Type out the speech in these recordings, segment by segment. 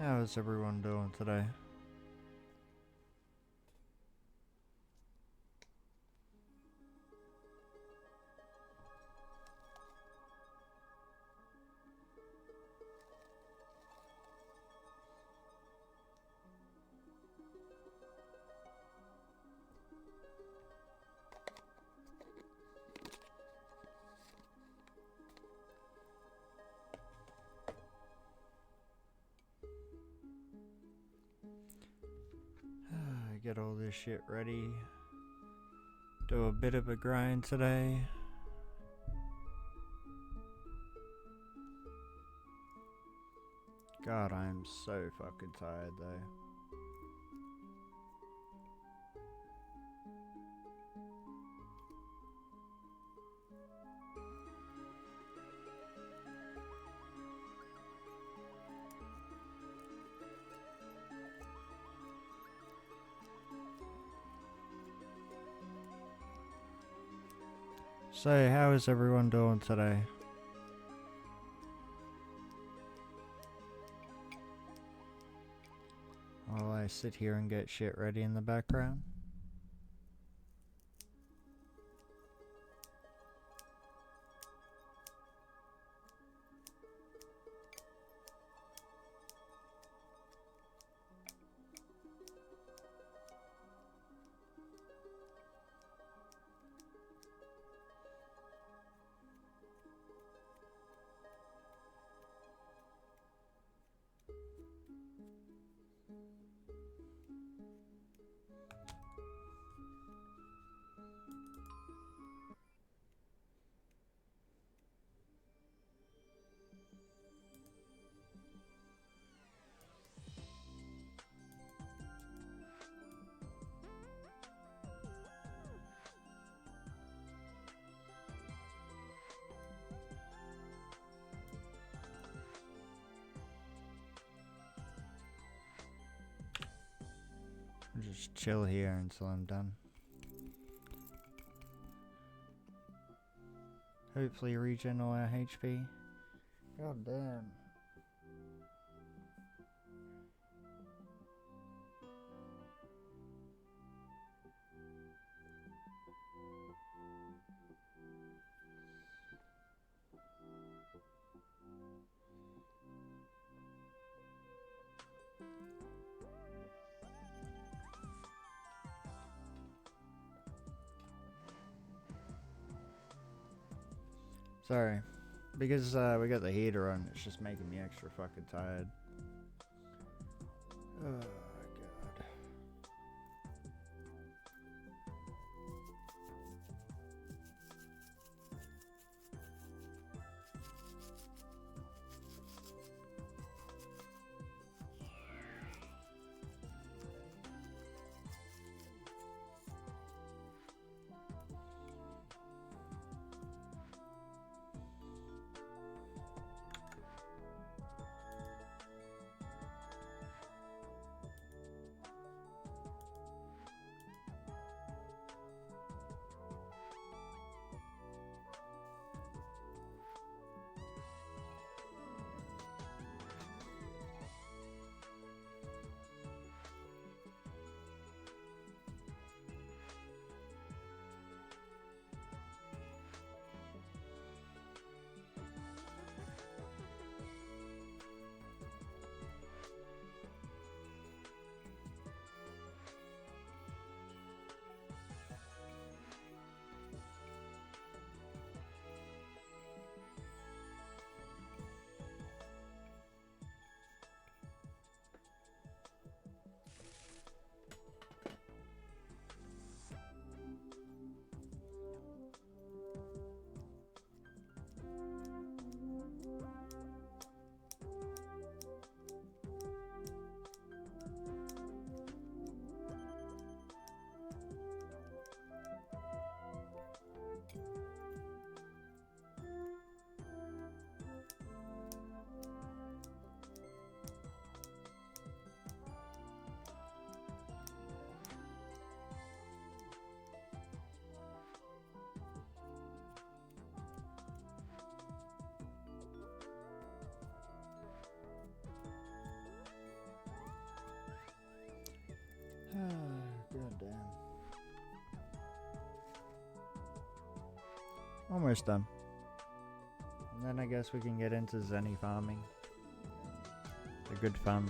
How is everyone doing today? Get all this shit ready. Do a bit of a grind today. God, I'm so fucking tired though. So, how is everyone doing today? While I sit here and get shit ready in the background. I'll just chill here until I'm done. Hopefully regen all our HP. God damn. Sorry. Because we got the heater on, it's just making me extra fucking tired. Oh, God. Almost done. And then I guess we can get into Zenny farming. The good fun.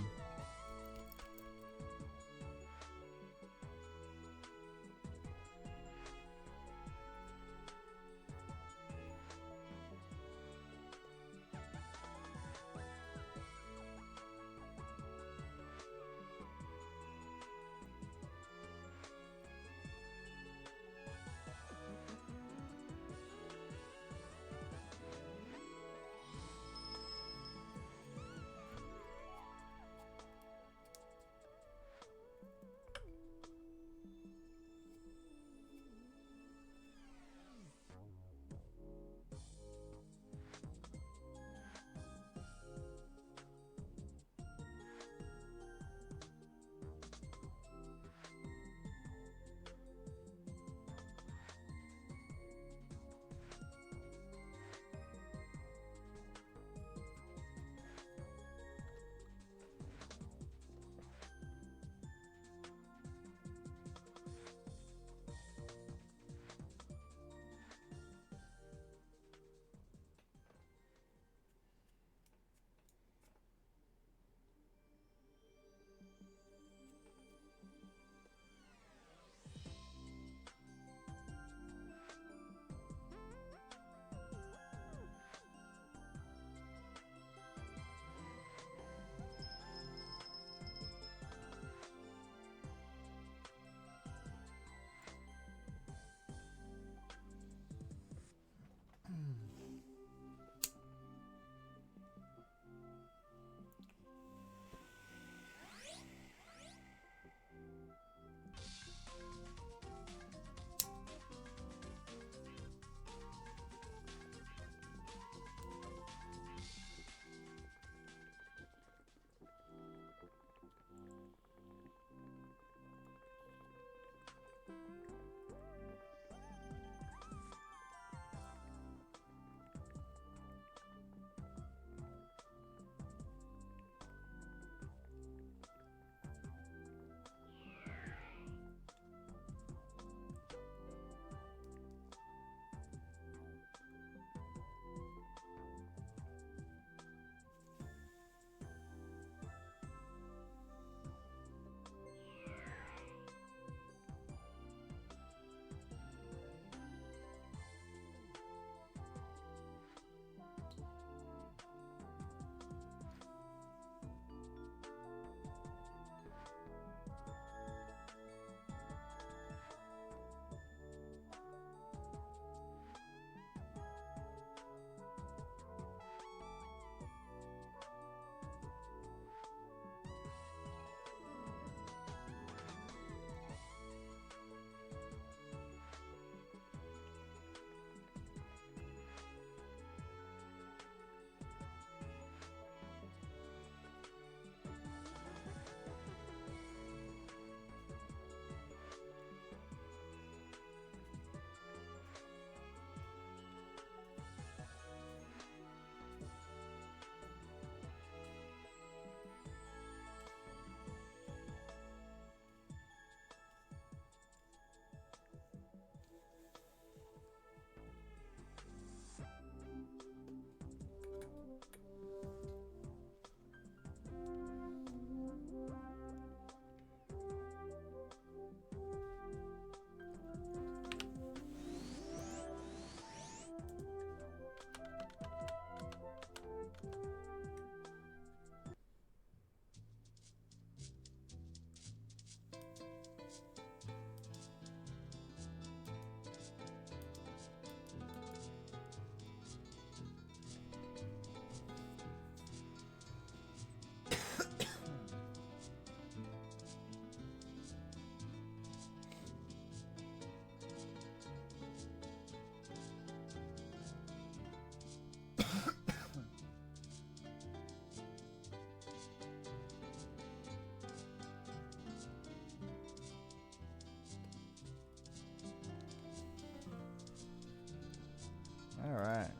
Alright.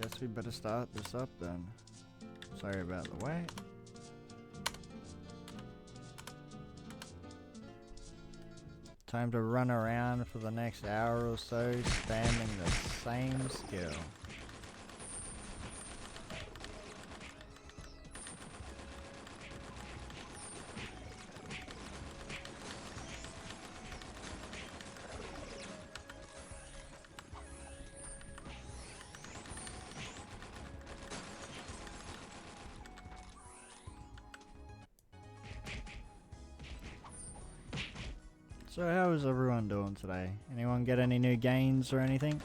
Guess we better start this up then. Sorry about the wait. Time to run around for the next hour or so, spamming the same skill. So how is everyone doing today? Anyone get any new gains or anything?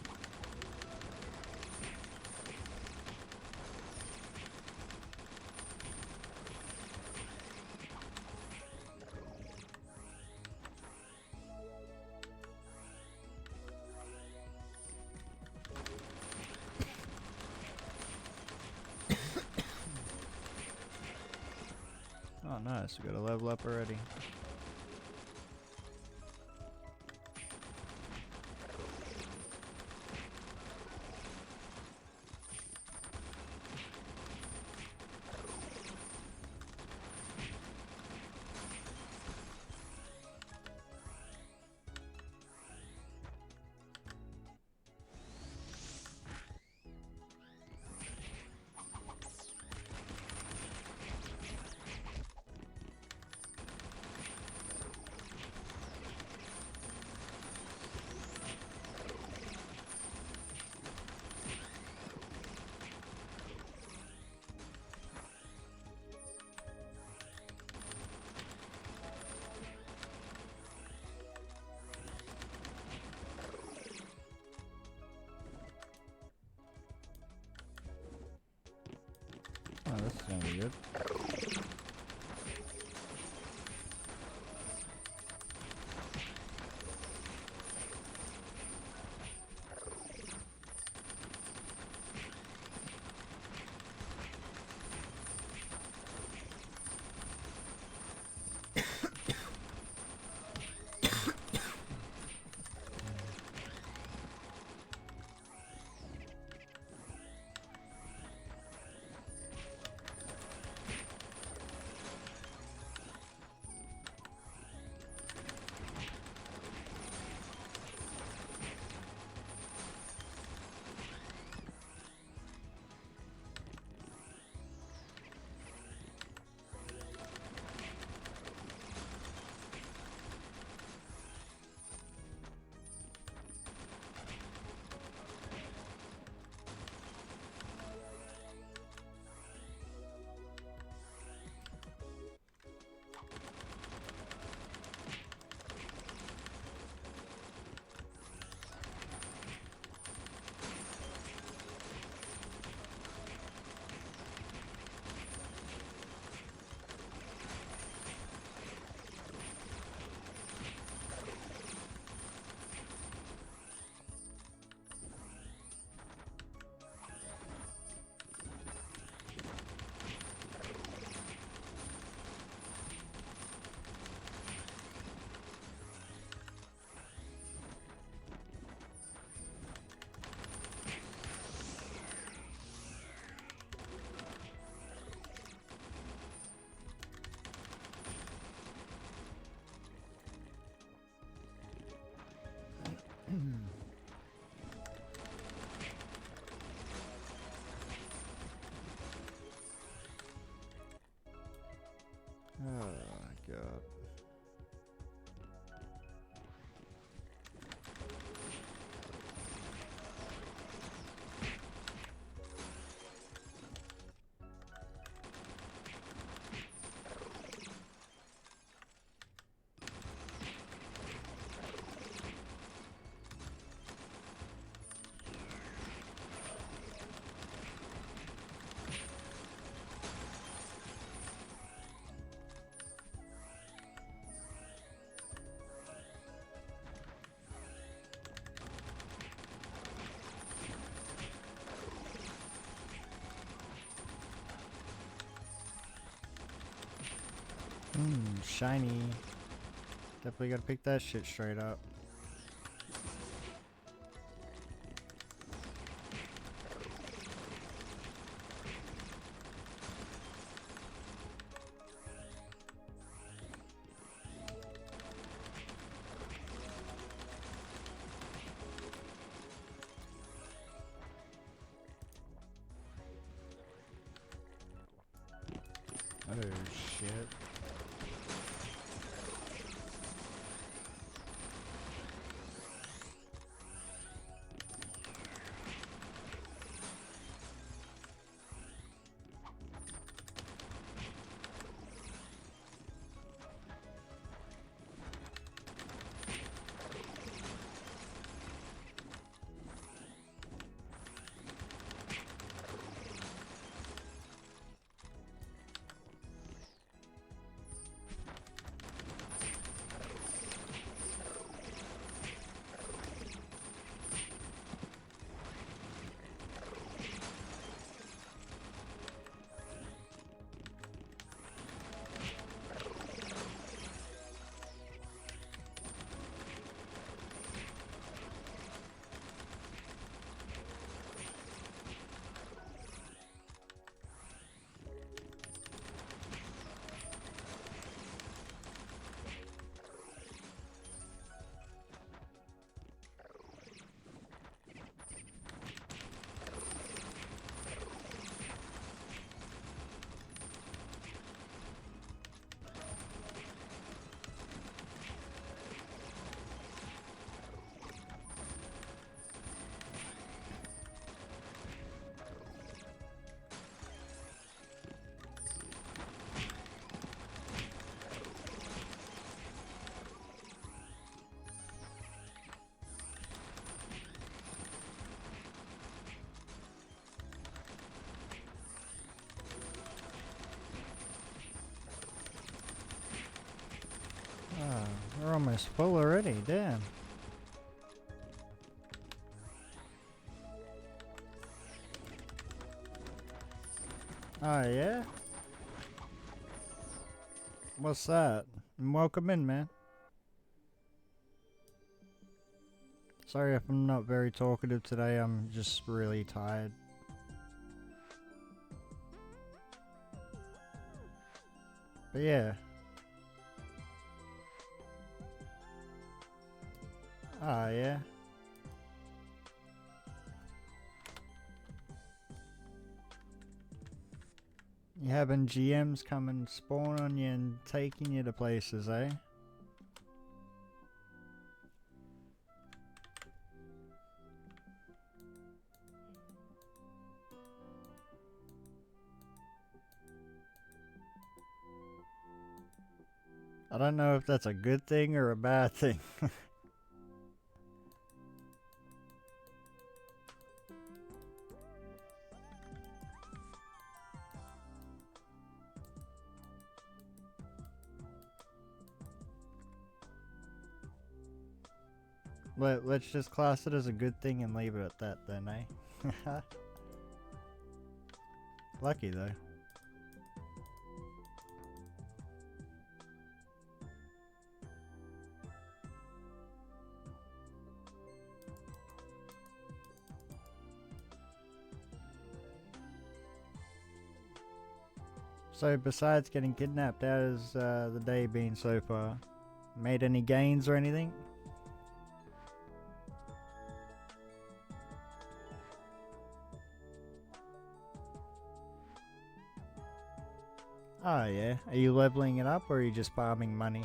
Oh nice, we got a level up already. Oh, this is gonna be good. Oh my god. Shiny. Definitely gotta pick that shit straight up. Oh shit. Oh, we're almost full already, damn. Oh yeah? What's that? Welcome in, man. Sorry if I'm not very talkative today, I'm just really tired. But yeah. Oh yeah? You having GMs come and spawn on you and taking you to places, eh? I don't know if that's a good thing or a bad thing. Let's just class it as a good thing and leave it at that then, eh? Lucky though. So besides getting kidnapped, how has the day been so far? Made any gains or anything? Oh yeah. Are you leveling it up or are you just farming money?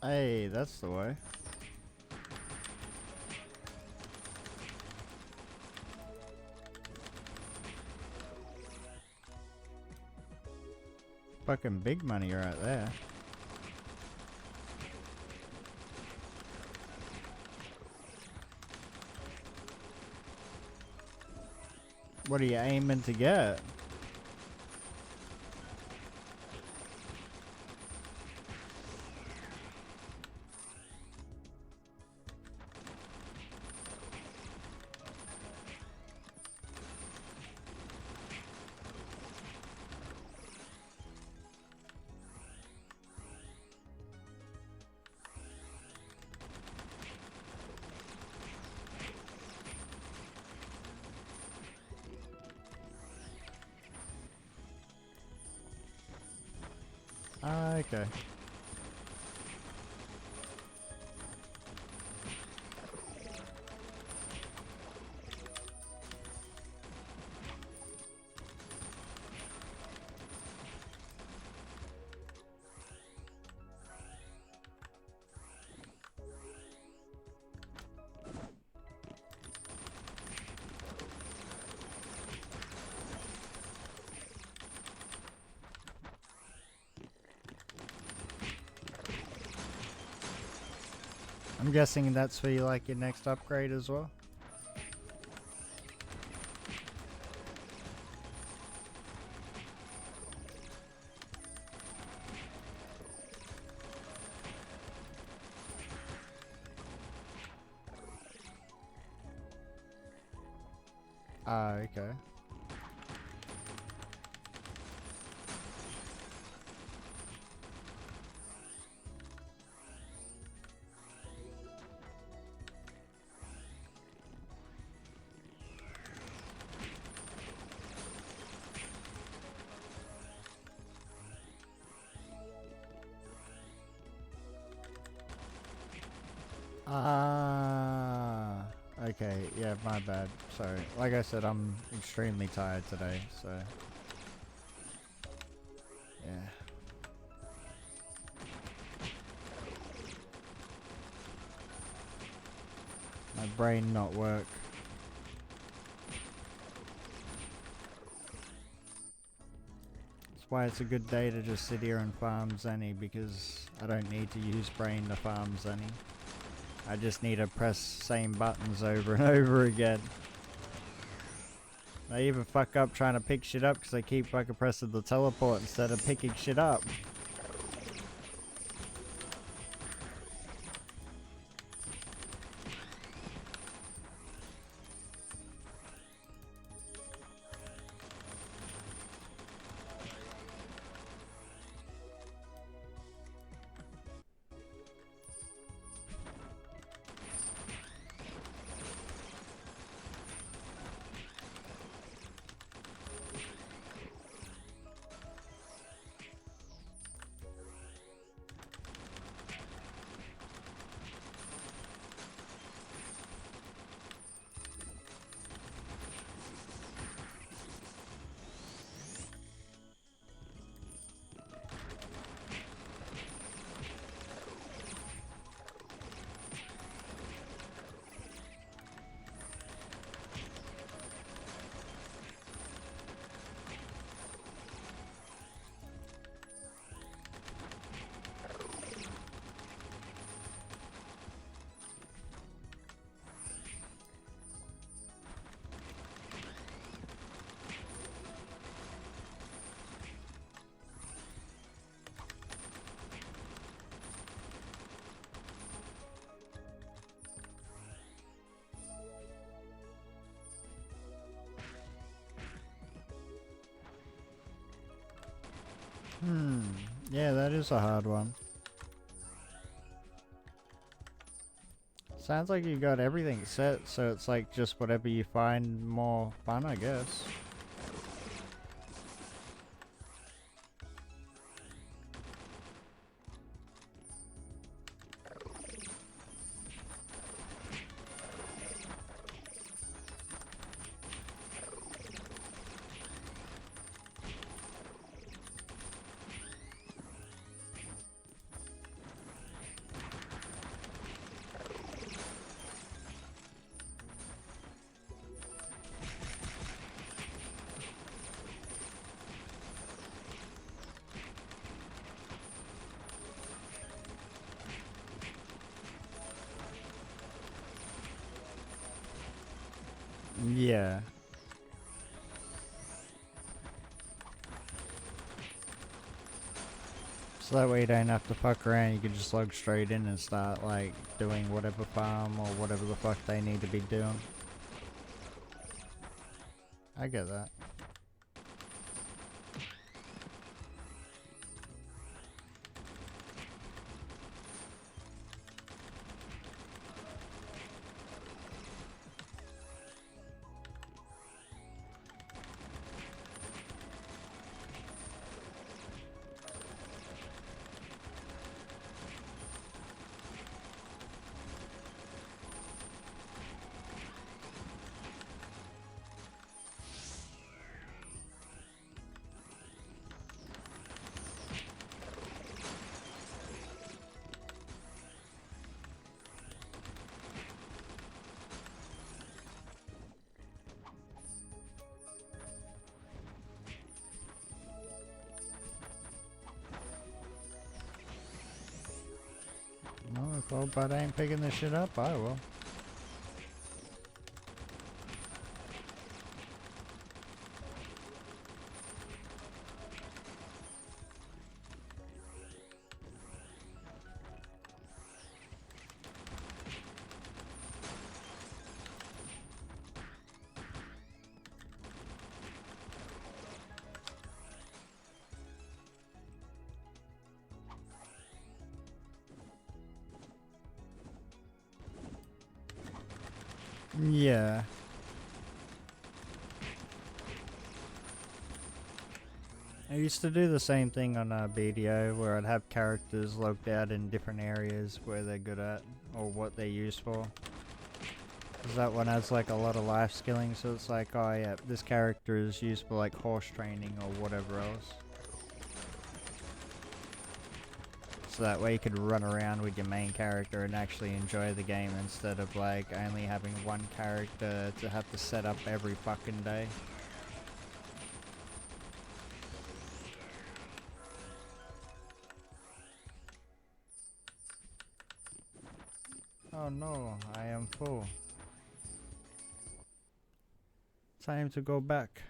Hey, that's the way. fucking big money right there. What are you aiming to get? Ah, okay. I'm guessing that's for you, like your next upgrade as well. Ah, okay. Ah, okay. Yeah, my bad. Sorry. Like I said, I'm extremely tired today, so yeah. My brain not work. That's why it's a good day to just sit here and farm Zenny, because I don't need to use brain to farm Zenny. I just need to press same buttons over and over again. I even fuck up trying to pick shit up because I keep fucking pressing the teleport instead of picking shit up. Yeah, that is a hard one. Sounds like you got everything set, so it's like just whatever you find more fun, I guess. Yeah. So that way you don't have to fuck around, you can just log straight in and start like doing whatever farm or whatever the fuck they need to be doing. I get that. No, if old bud ain't picking this shit up, I will. Yeah. I used to do the same thing on BDO where I'd have characters logged out in different areas where they're good at or what they're used for. Because that one has like a lot of life skilling, so it's like, oh yeah, this character is used for like horse training or whatever else. So that way you could run around with your main character and actually enjoy the game instead of like only having one character to have to set up every fucking day. Oh no, I am full. Time to go back.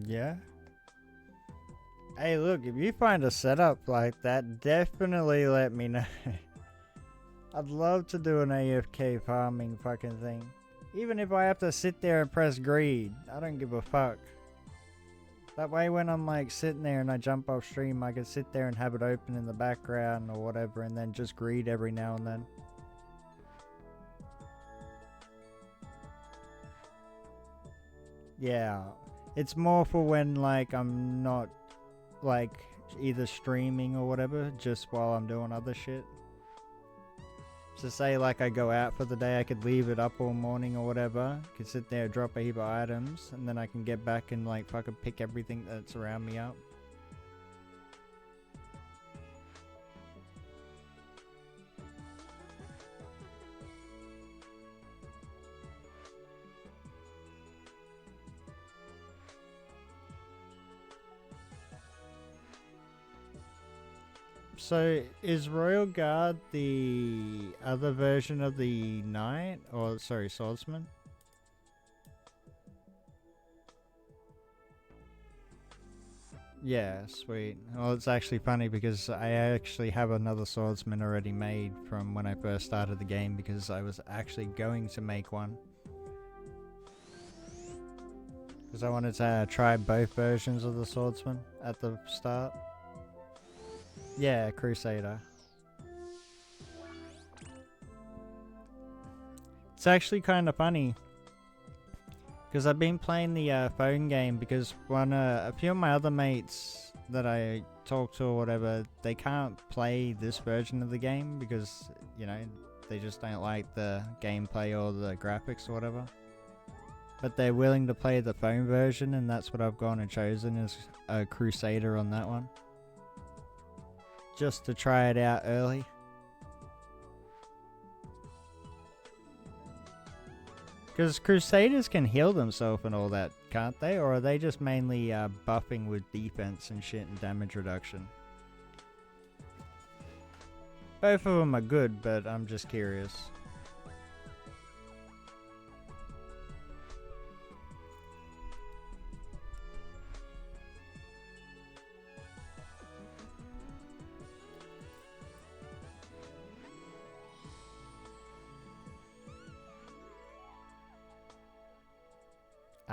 Yeah. Hey, look, if you find a setup like that, definitely let me know. I'd love to do an AFK farming fucking thing. Even if I have to sit there and press greed, I don't give a fuck. That way when I'm like sitting there and I jump off stream, I can sit there and have it open in the background or whatever and then just greed every now and then. Yeah, it's more for when like I'm not like either streaming or whatever, just while I'm doing other shit. So say like I go out for the day, I could leave it up all morning or whatever, could sit there, drop a heap of items, and then I can get back and like fucking pick everything that's around me up. So, is Royal Guard the other version of the Knight? Or, sorry, Swordsman? Yeah, sweet. Well, it's actually funny because I actually have another swordsman already made from when I first started the game because I was actually going to make one. Because I wanted to try both versions of the swordsman at the start. Yeah, Crusader. It's actually kind of funny because I've been playing the phone game because a few of my other mates that I talk to or whatever, they can't play this version of the game because, you know, they just don't like the gameplay or the graphics or whatever. But they're willing to play the phone version, and that's what I've gone and chosen as a Crusader on that one. Just to try it out early. Because Crusaders can heal themselves and all that, can't they? Or are they just mainly buffing with defense and shit and damage reduction? Both of them are good, but I'm just curious.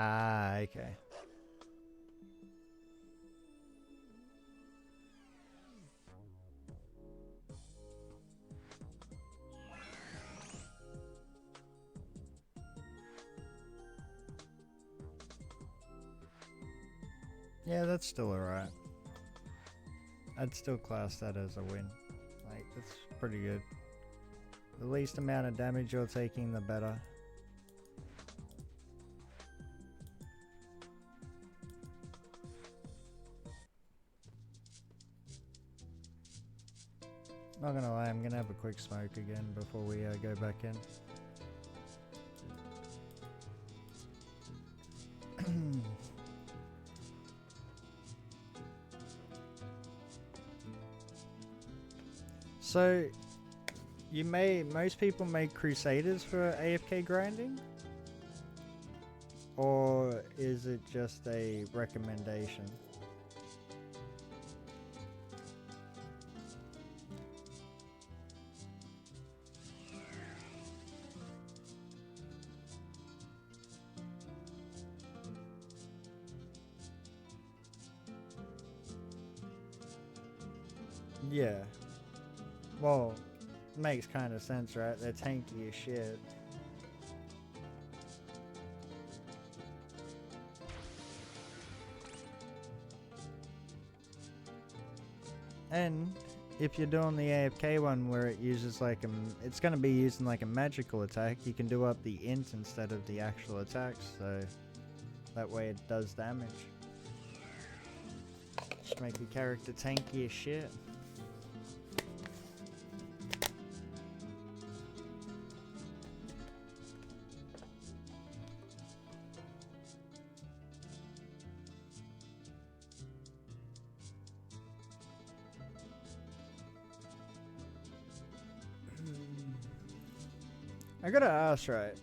Ah, okay. Yeah, that's still alright. I'd still class that as a win. Like, that's pretty good. The least amount of damage you're taking, the better. Not gonna lie, I'm gonna have a quick smoke again before we go back in. So, most people make Crusaders for AFK grinding? Or is it just a recommendation? Yeah. Well, makes kind of sense, right? They're tanky as shit. And if you're doing the AFK one where it uses like it's going to be using like a magical attack, you can do up the int instead of the actual attack, so that way it does damage. Just make your character tanky as shit. I gotta ask, right?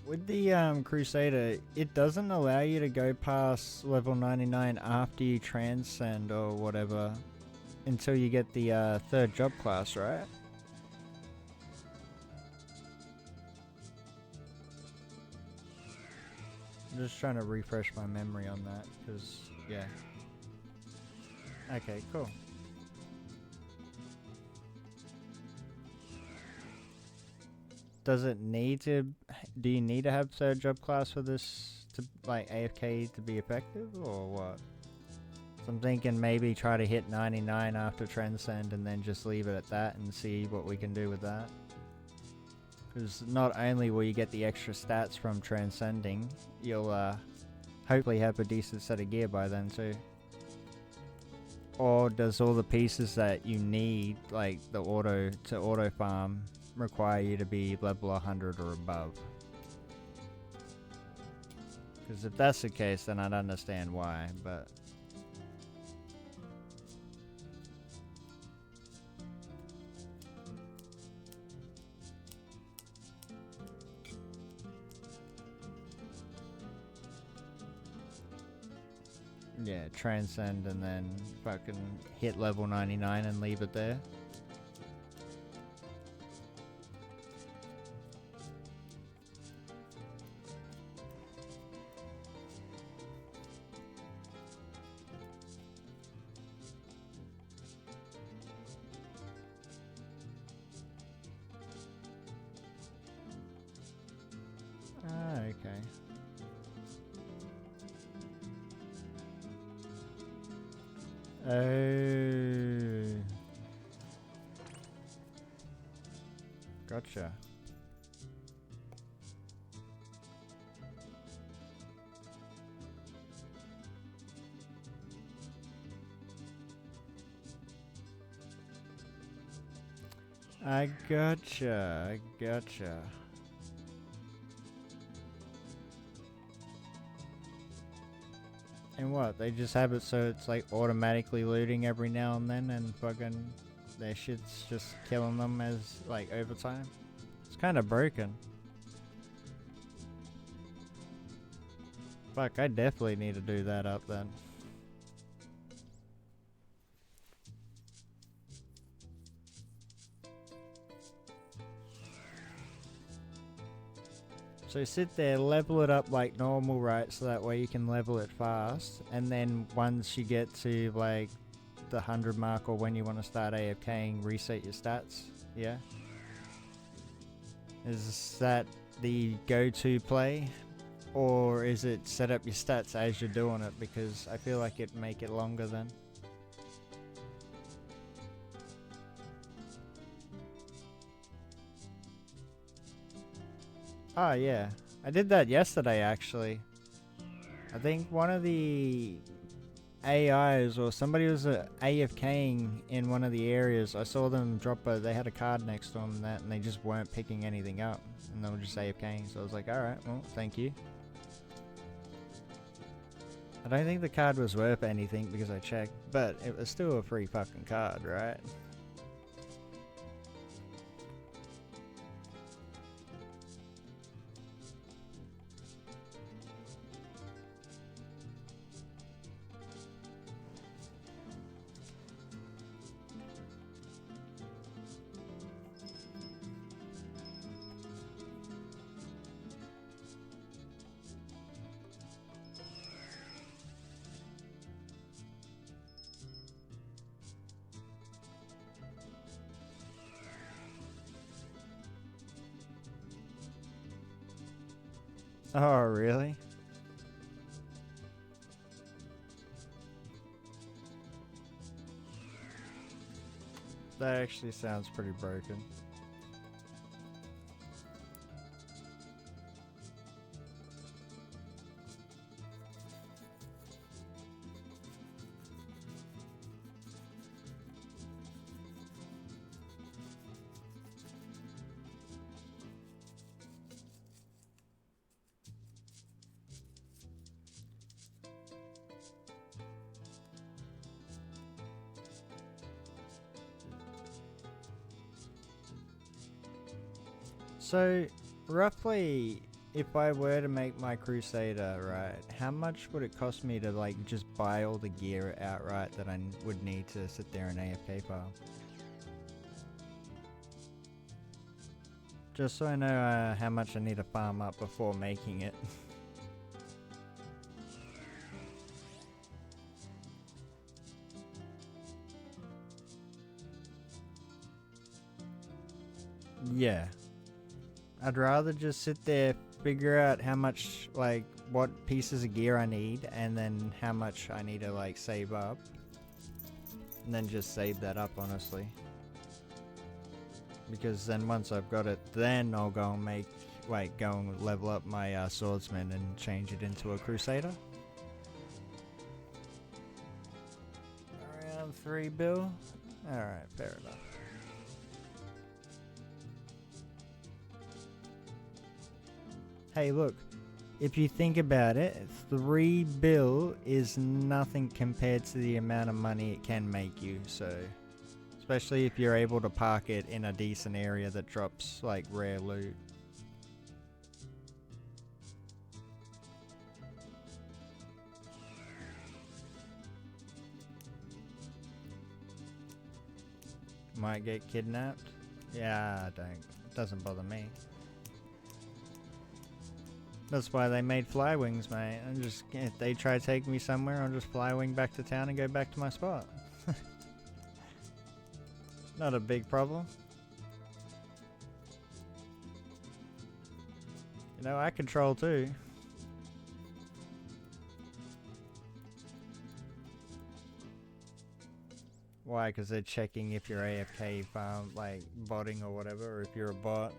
With the Crusader, it doesn't allow you to go past level 99 after you transcend or whatever until you get the third job class, right? I'm just trying to refresh my memory on that, because, yeah. Okay, cool. Does it need to... Do you need to have third job class for this to, like, AFK to be effective, or what? So I'm thinking maybe try to hit 99 after Transcend and then just leave it at that and see what we can do with that. Because not only will you get the extra stats from Transcending, you'll hopefully have a decent set of gear by then too. Or does all the pieces that you need, like the auto farm, require you to be level 100 or above? Because if that's the case, then I'd understand why, but... Yeah, transcend and then fucking hit level 99 and leave it there. Ah, okay. Oh. Gotcha. I gotcha. I gotcha. And what? They just have it so it's like automatically looting every now and then and fucking their shit's just killing them as like over time? It's kind of broken. Fuck, I definitely need to do that up then. So sit there, level it up like normal, right? So that way you can level it fast. And then once you get to like the 100 mark or when you want to start AFKing, reset your stats. Yeah? Is that the go-to play? Or is it set up your stats as you're doing it? Because I feel like it'd make it longer then. Oh yeah, I did that yesterday actually. I think one of the AIs or somebody was AFKing in one of the areas. I saw them drop they had a card next to them and they just weren't picking anything up. And they were just AFKing, so I was like, alright, well, thank you. I don't think the card was worth anything because I checked, but it was still a free fucking card, right? Oh, really? That actually sounds pretty broken. So, roughly, if I were to make my Crusader, right, how much would it cost me to, like, just buy all the gear outright that I would need to sit there and AFK farm? Just so I know how much I need to farm up before making it. Yeah. I'd rather just sit there, figure out how much, like, what pieces of gear I need, and then how much I need to, like, save up. And then just save that up, honestly. Because then once I've got it, then I'll go and make, like, go and level up my swordsman and change it into a Crusader. Around 3 bill? Alright, fair enough. Hey, look, if you think about it, 3 bill is nothing compared to the amount of money it can make you, so especially if you're able to park it in a decent area that drops like rare loot. Might get kidnapped. Yeah, it doesn't bother me. That's why they made fly wings, mate. I'm just, if they try to take me somewhere, I'll just fly wing back to town and go back to my spot. Not a big problem. You know, I control too. Why? Because they're checking if you're AFK, like botting or whatever, or if you're a bot.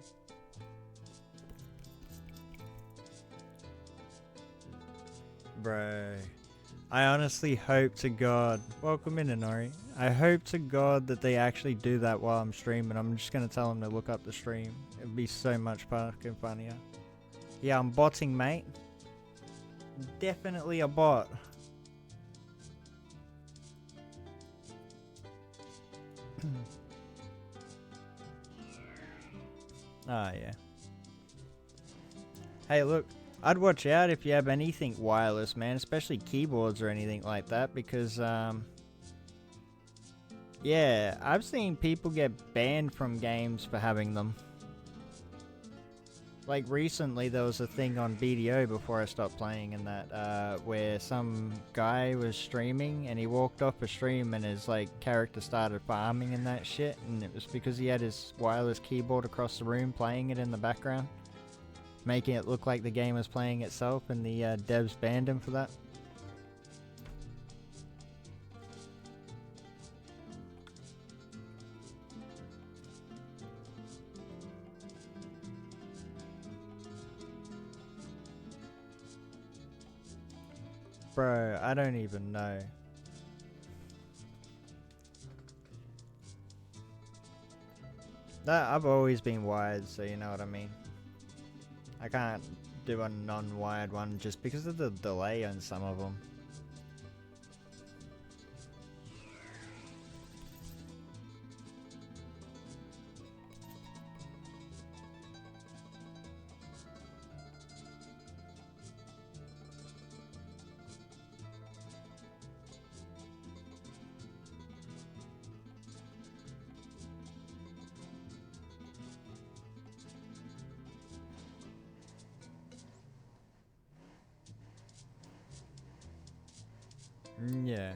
Bro, I honestly hope to God, welcome in Inori, I hope to God that they actually do that while I'm streaming. I'm just gonna tell them to look up the stream. It'd be so much fucking funnier. Yeah, I'm botting, mate. Definitely a bot. Ah, yeah. Hey, look. I'd watch out if you have anything wireless, man, especially keyboards or anything like that, because, yeah, I've seen people get banned from games for having them. Like, recently there was a thing on BDO before I stopped playing and that, where some guy was streaming and he walked off a stream and his, like, character started farming and that shit, and it was because he had his wireless keyboard across the room playing it in the background, making it look like the game was playing itself, and the devs banned him for that. Bro, I don't even know. I've always been wired, so you know what I mean. I can't do a non-wired one just because of the delay on some of them. Yeah.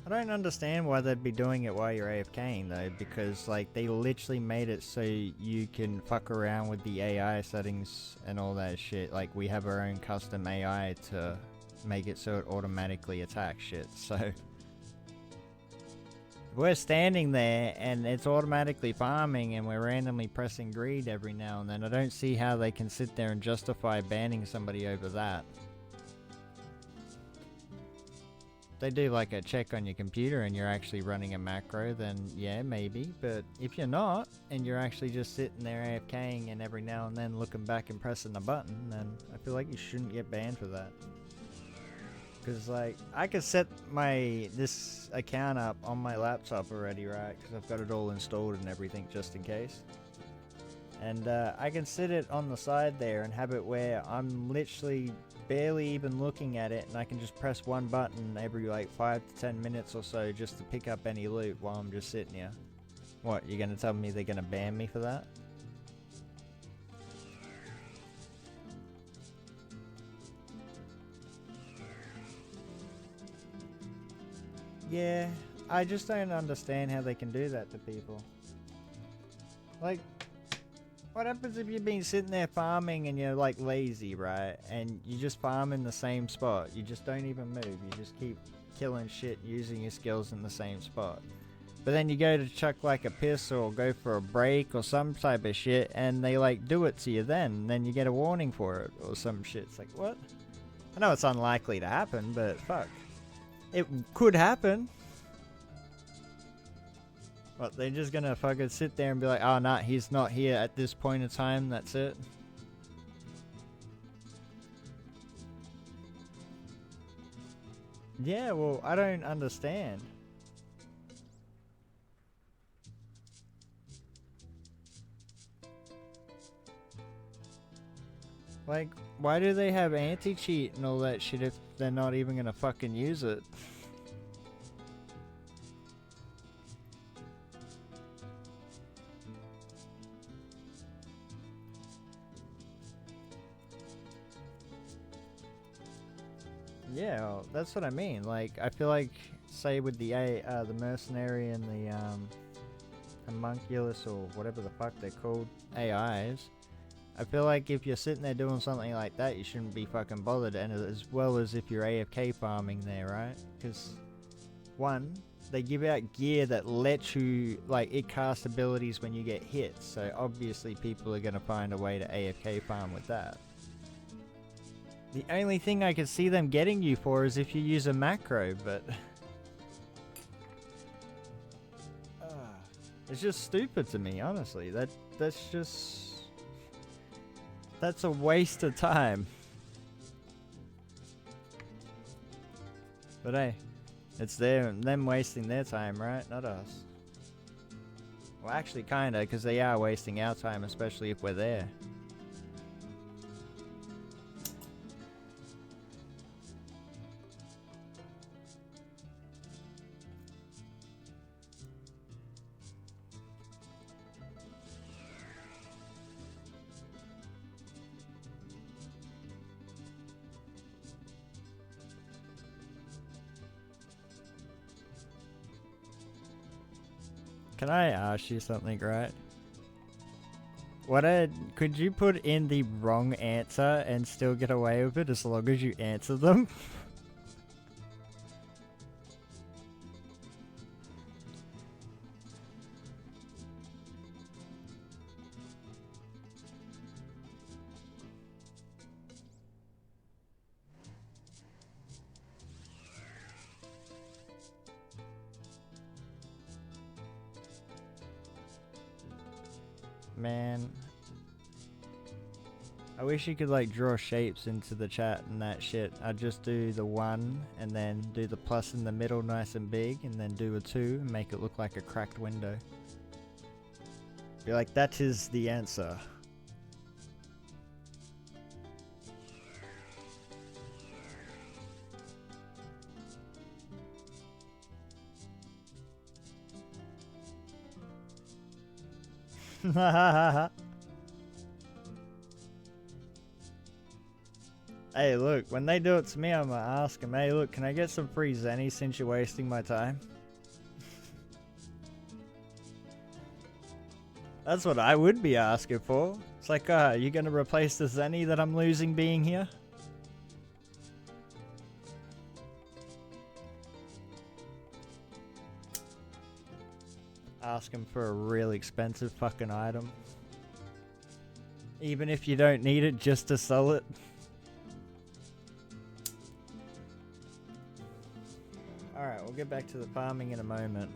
I don't understand why they'd be doing it while you're AFKing though, because like they literally made it so you can fuck around with the AI settings and all that shit. Like we have our own custom AI to make it so it automatically attacks shit. So if we're standing there and it's automatically farming and we're randomly pressing greed every now and then, I don't see how they can sit there and justify banning somebody over that. They do like a check on your computer and you're actually running a macro, then yeah, maybe. But if you're not, and you're actually just sitting there AFKing and every now and then looking back and pressing the button, then I feel like you shouldn't get banned for that. Because like, I could set this account up on my laptop already, right? Because I've got it all installed and everything just in case. And I can sit it on the side there and have it where I'm literally barely even looking at it, and I can just press one button every like 5 to 10 minutes or so just to pick up any loot while I'm just sitting here. What, you're gonna tell me they're gonna ban me for that? Yeah, I just don't understand how they can do that to people. Like, what happens if you've been sitting there farming and you're like lazy, right? And you just farm in the same spot. You just don't even move. You just keep killing shit using your skills in the same spot. But then you go to chuck like a piss or go for a break or some type of shit and they like do it to you then. And then you get a warning for it or some shit. It's like, what? I know it's unlikely to happen, but fuck. It could happen. What, they're just gonna fucking sit there and be like, oh nah, he's not here at this point in time, that's it? Yeah, well, I don't understand. Like, why do they have anti-cheat and all that shit if they're not even gonna fucking use it? Yeah, well, that's what I mean. Like, I feel like, say with the mercenary and the homunculus or whatever the fuck they're called, AIs. I feel like if you're sitting there doing something like that, you shouldn't be fucking bothered. And as well as if you're AFK farming there, right? Because one, they give out gear that lets you, like, it casts abilities when you get hit. So obviously people are gonna find a way to AFK farm with that. The only thing I could see them getting you for is if you use a macro, but it's just stupid to me, honestly. That's a waste of time. But hey, it's them wasting their time, right? Not us. Well, actually, kinda, because they are wasting our time, especially if we're there. Can I ask you something, right? Could you put in the wrong answer and still get away with it as long as you answer them? Man, I wish you could like draw shapes into the chat and that shit. I'd just do the 1 and then do the plus in the middle nice and big and then do a 2 and make it look like a cracked window. Be like, that is the answer. Hey, look, when they do it to me, I'm gonna ask them, hey, look, can I get some free Zenny since you're wasting my time? That's what I would be asking for. It's like, you gonna replace the Zenny that I'm losing being here? Ask him for a really expensive fucking item. Even if you don't need it, just to sell it. Alright, we'll get back to the farming in a moment.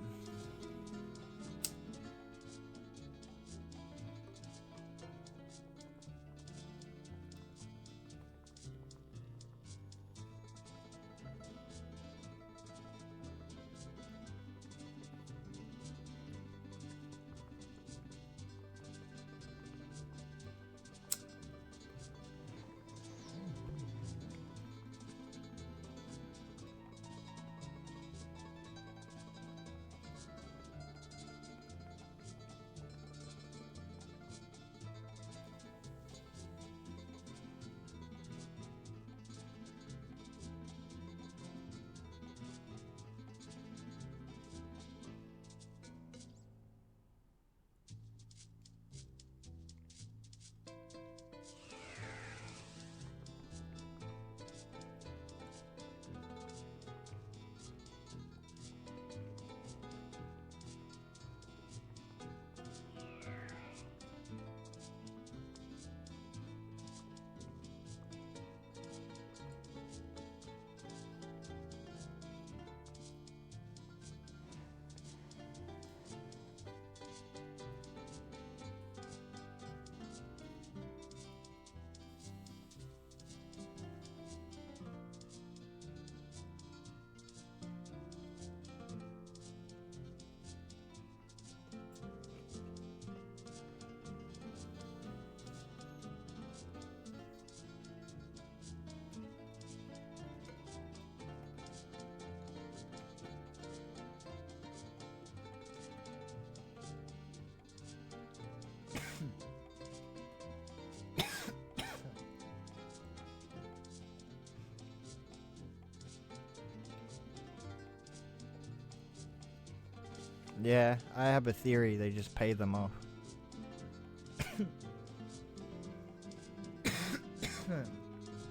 Yeah, I have a theory. They just pay them off.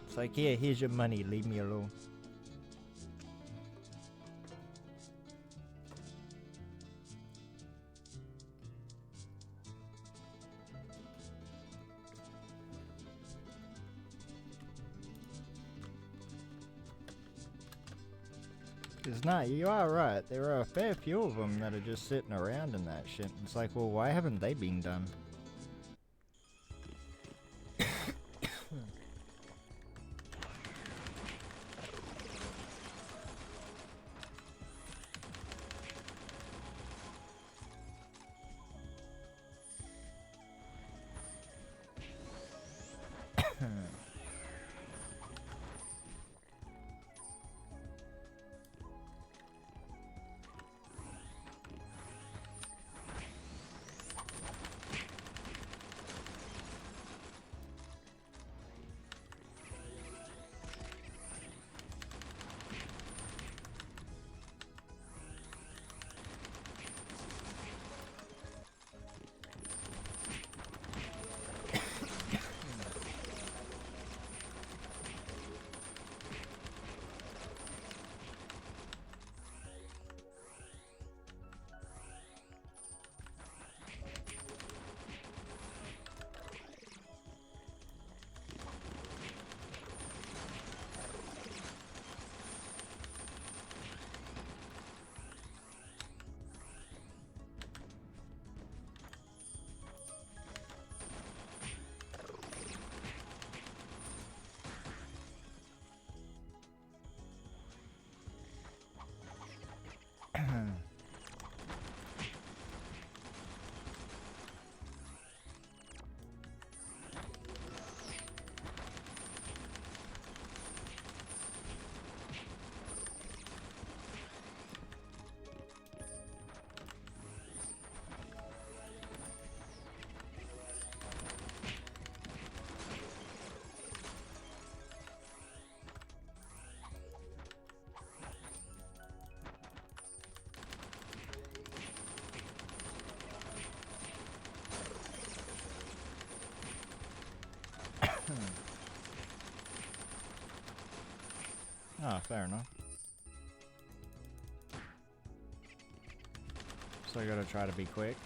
It's like, yeah, here's your money. Leave me alone. It's not, you are right. There are a fair few of them that are just sitting around in that shit. It's like, well, why haven't they been done? Oh, fair enough. So I gotta try to be quick.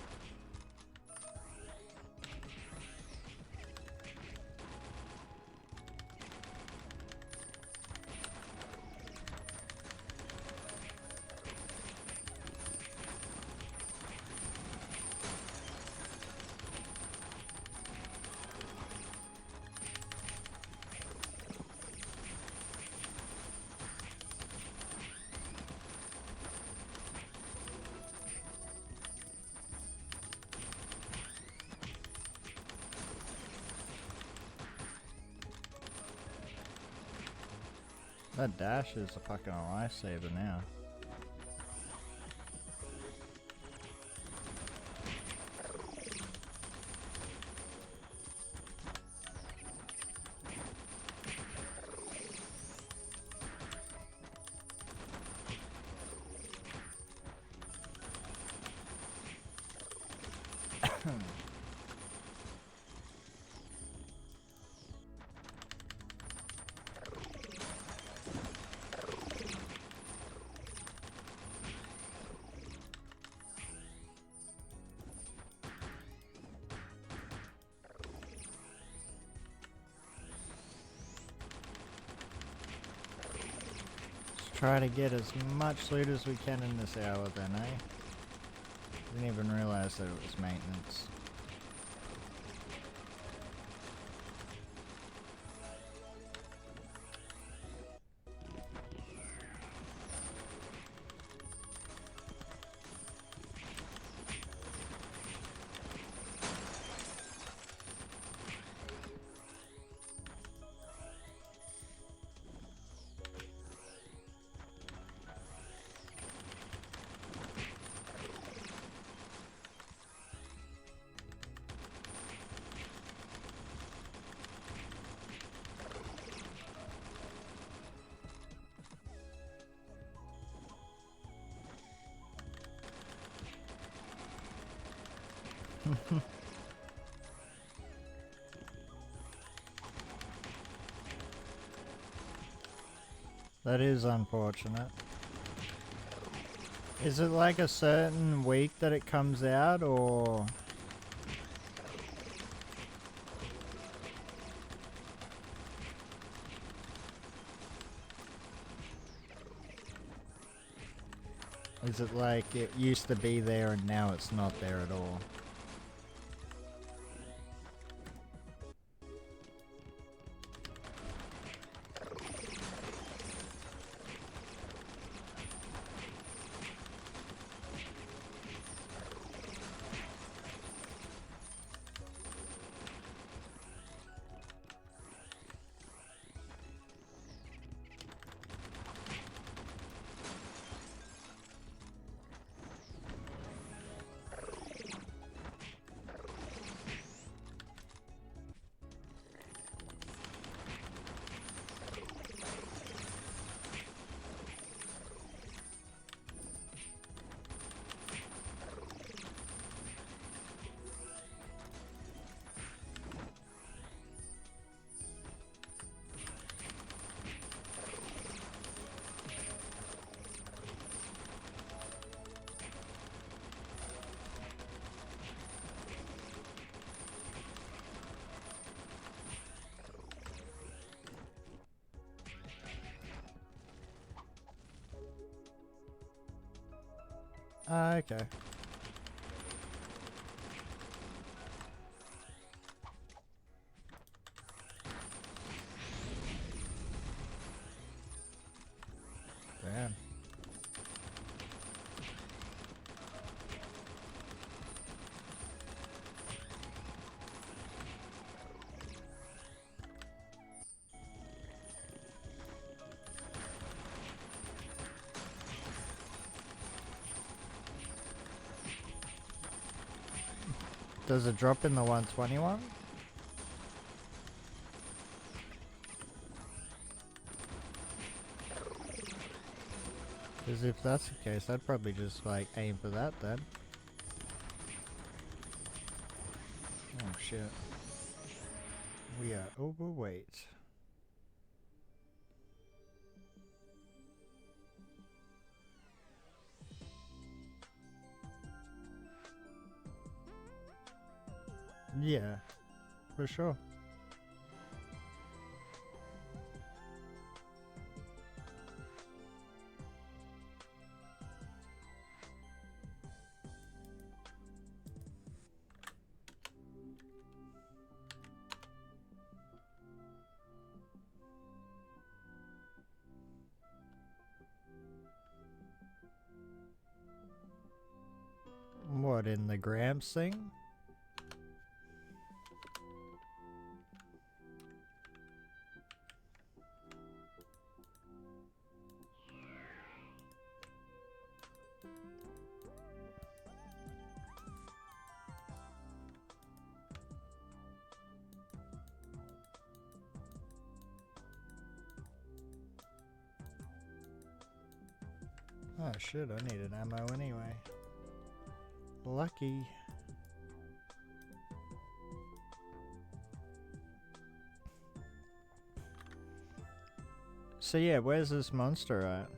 That dash is a fucking lifesaver now. Try to get as much loot as we can in this hour then, eh? Didn't even realize that it was maintenance. That is unfortunate. Is it like a certain week that it comes out, or? Is it like it used to be there and now it's not there at all? Okay. Damn. Does it drop in the 121? Because if that's the case, I'd probably just like aim for that then. Oh shit. We are overweight. Yeah, for sure. What, in the grams thing? Oh shit, I needed ammo anyway. Lucky. So yeah, where's this monster at?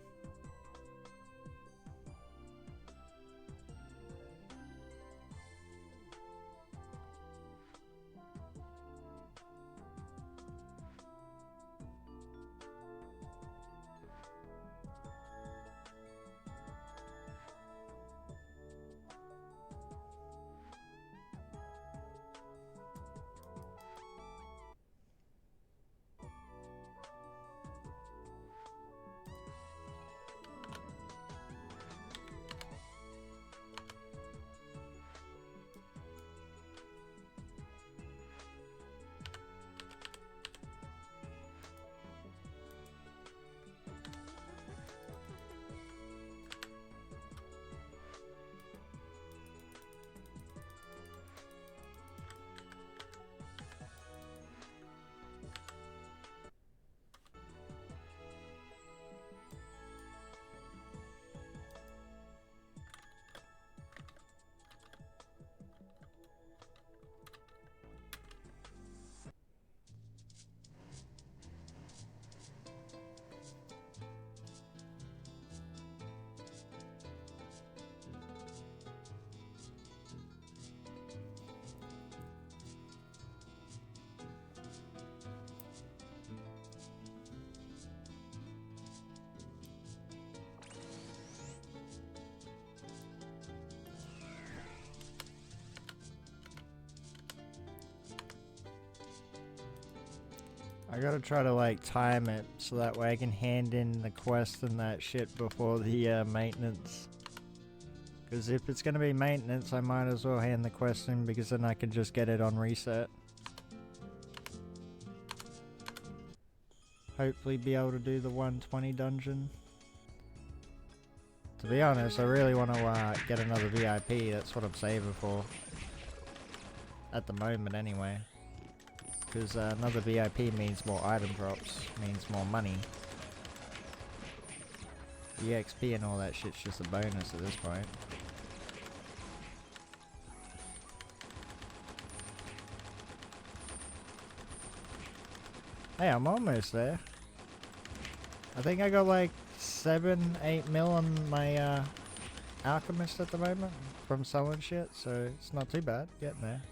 I gotta try to like time it so that way I can hand in the quest and that shit before the maintenance. Because if it's gonna be maintenance, I might as well hand the quest in because then I can just get it on reset. Hopefully be able to do the 120 dungeon. To be honest, I really want to get another VIP. That's what I'm saving for. At the moment anyway. Because another VIP means more item drops, means more money. The XP and all that shit's just a bonus at this point. Hey, I'm almost there. I think I got like 7-8 mil on my alchemist at the moment from selling shit, so it's not too bad getting there.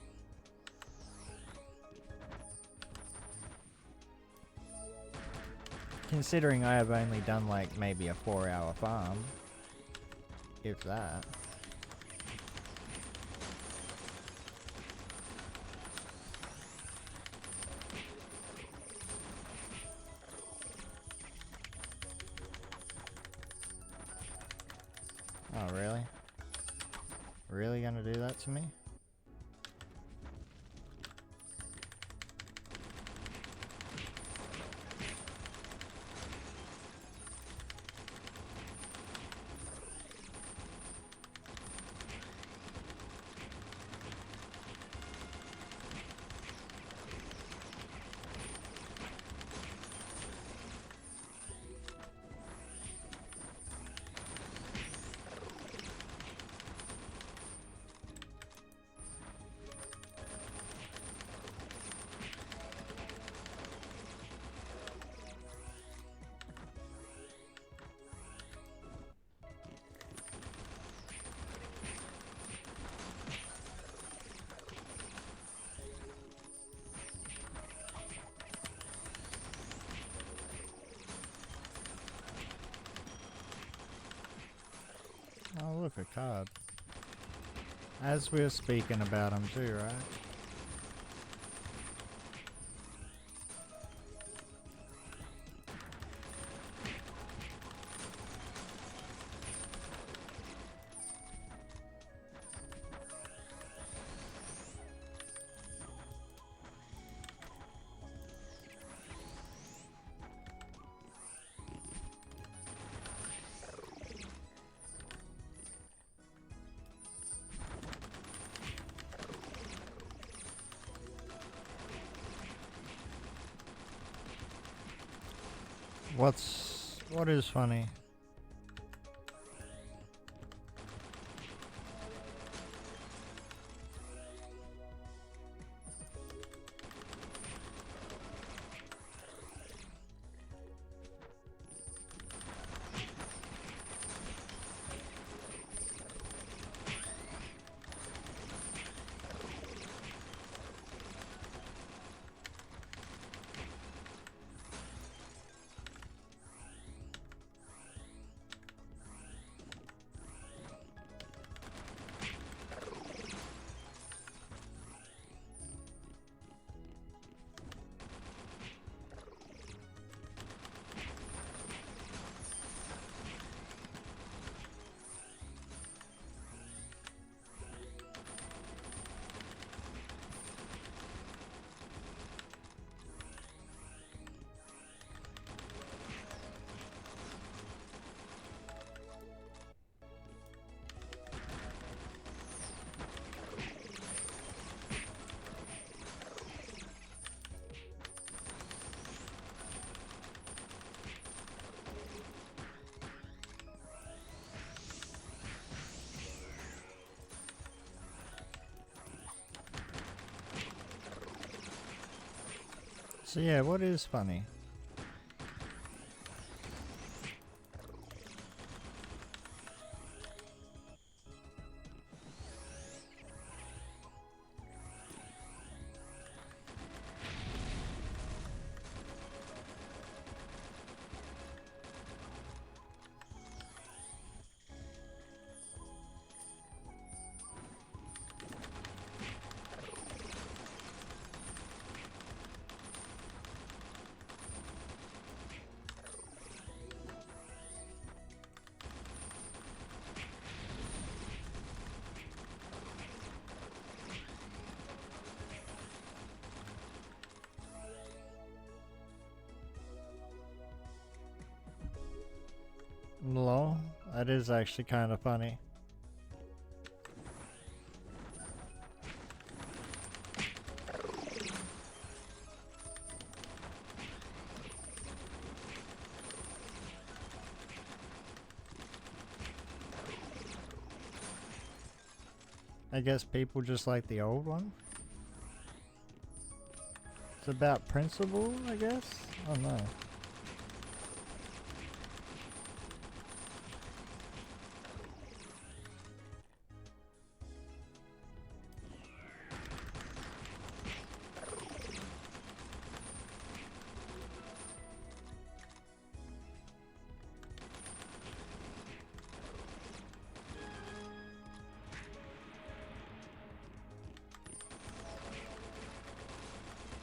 Considering I have only done like maybe a 4-hour farm, if that. Oh, really? Really gonna do that to me? Oh, look, a card. As we were speaking about them too, right? What is funny? So yeah, what is funny? Lol, that is actually kind of funny. I guess people just like the old one. It's about principle, I guess? I don't know.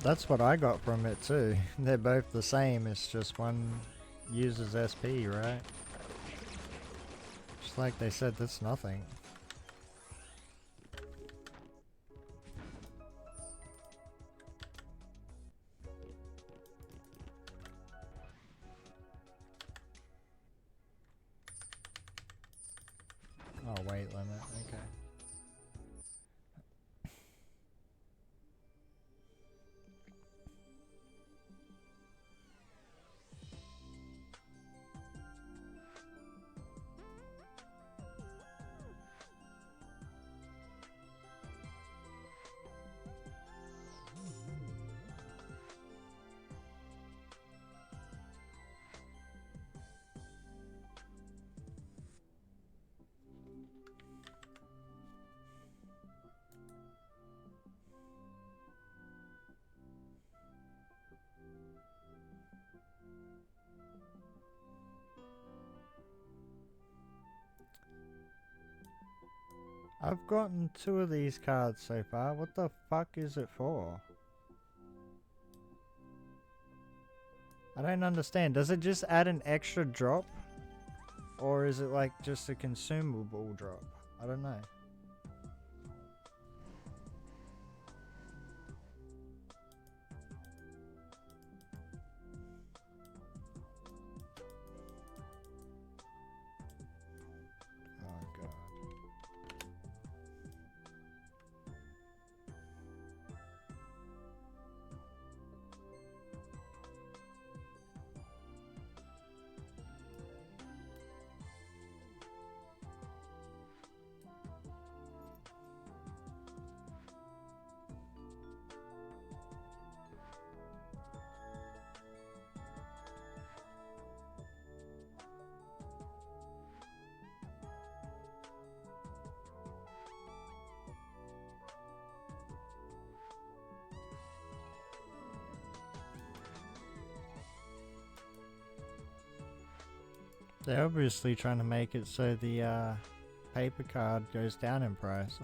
That's what I got from it too. They're both the same, it's just one uses SP, right? Just like they said, that's nothing. Oh, weight limit, okay. I've gotten 2 of these cards so far. What the fuck is it for? I don't understand. Does it just add an extra drop? Or is it like just a consumable drop? I don't know. Oh god. They're obviously trying to make it so the paper card goes down in price.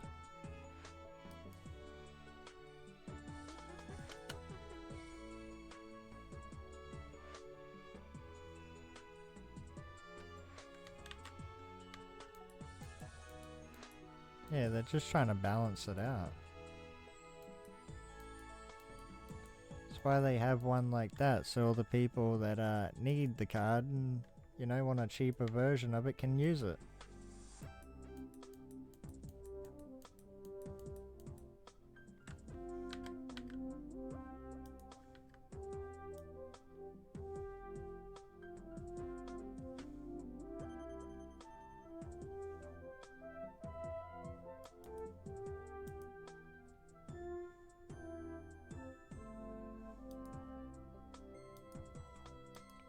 Yeah, they're just trying to balance it out. That's why they have one like that, so all the people that need the card and, you know, want a cheaper version of it can use it.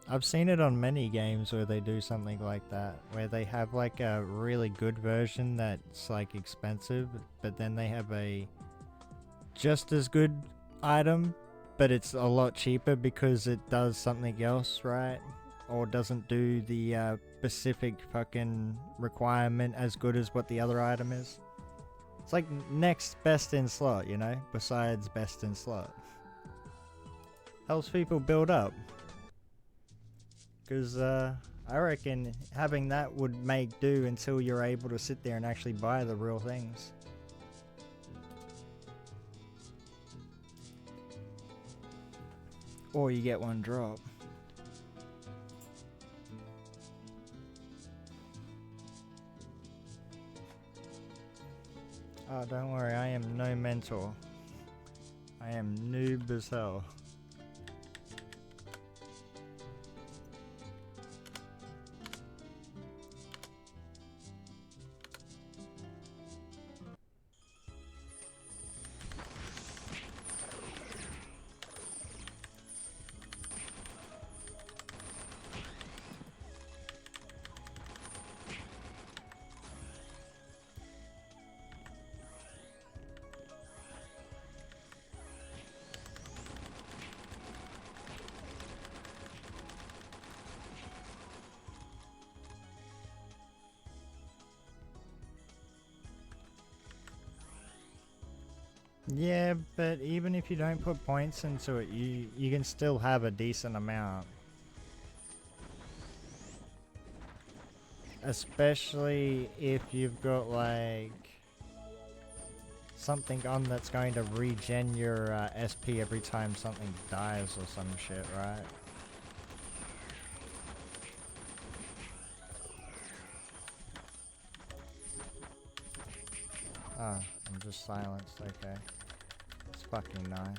I've seen it on many games where they do something like that, where they have like a really good version that's like expensive, but then they have a just as good item, but it's a lot cheaper because it does something else, right? Or doesn't do the specific fucking requirement as good as what the other item is. It's like next best in slot, you know, besides best in slot. Helps people build up. Because I reckon having that would make do until you're able to sit there and actually buy the real things. Or you get one drop. Oh, don't worry, I am no mentor. I am noob as hell. Yeah, but even if you don't put points into it, you can still have a decent amount. Especially if you've got like something on that's going to regen your SP every time something dies or some shit, right? Oh, I'm just silenced, okay. It's fucking nice.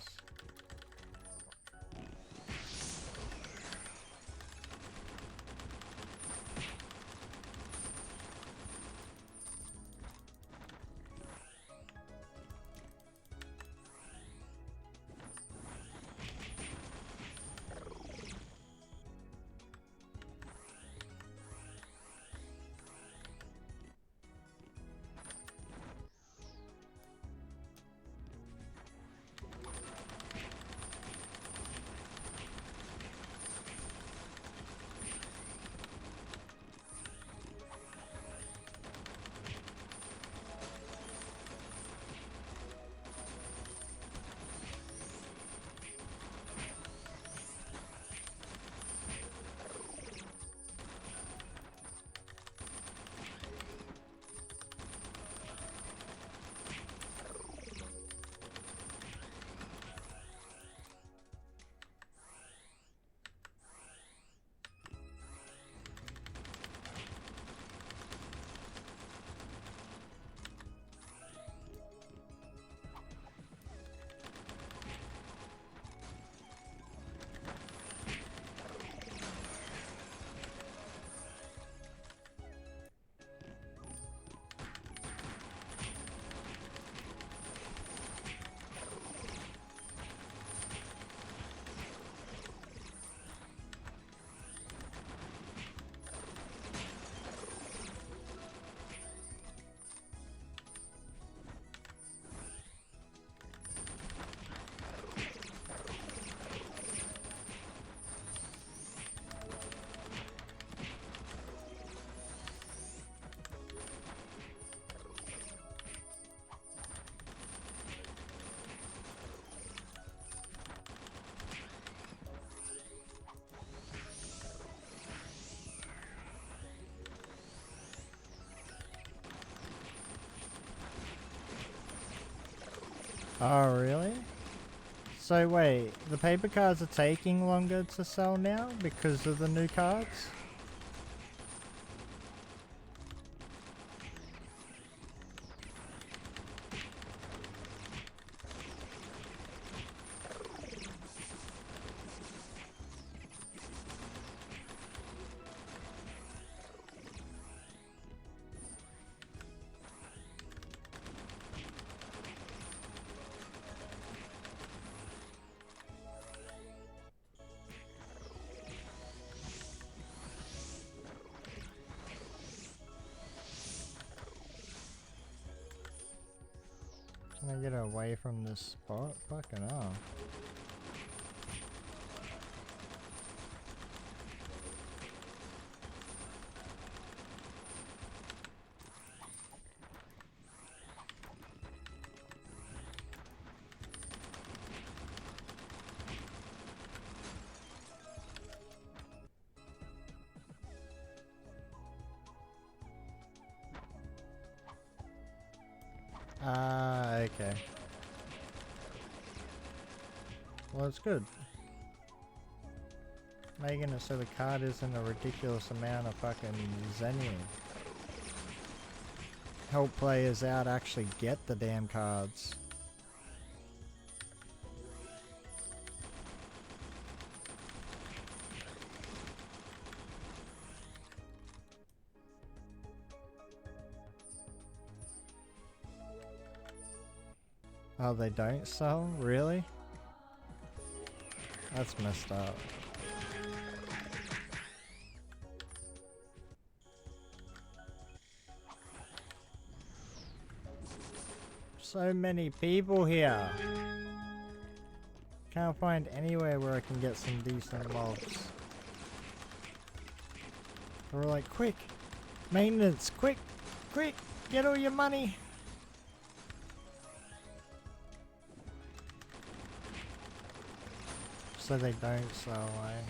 Oh, really? So wait, the paper cards are taking longer to sell now because of the new cards? Can I get away from this spot? Fucking hell. Ah, okay. Well, it's good. Making it so the card isn't a ridiculous amount of fucking Zenny. help players out actually get the damn cards. Oh, they don't sell? Really? That's messed up. So many people here. Can't find anywhere where I can get some decent mobs. We're like, quick! Maintenance! Quick! Quick! Get all your money! So they don't sell, eh?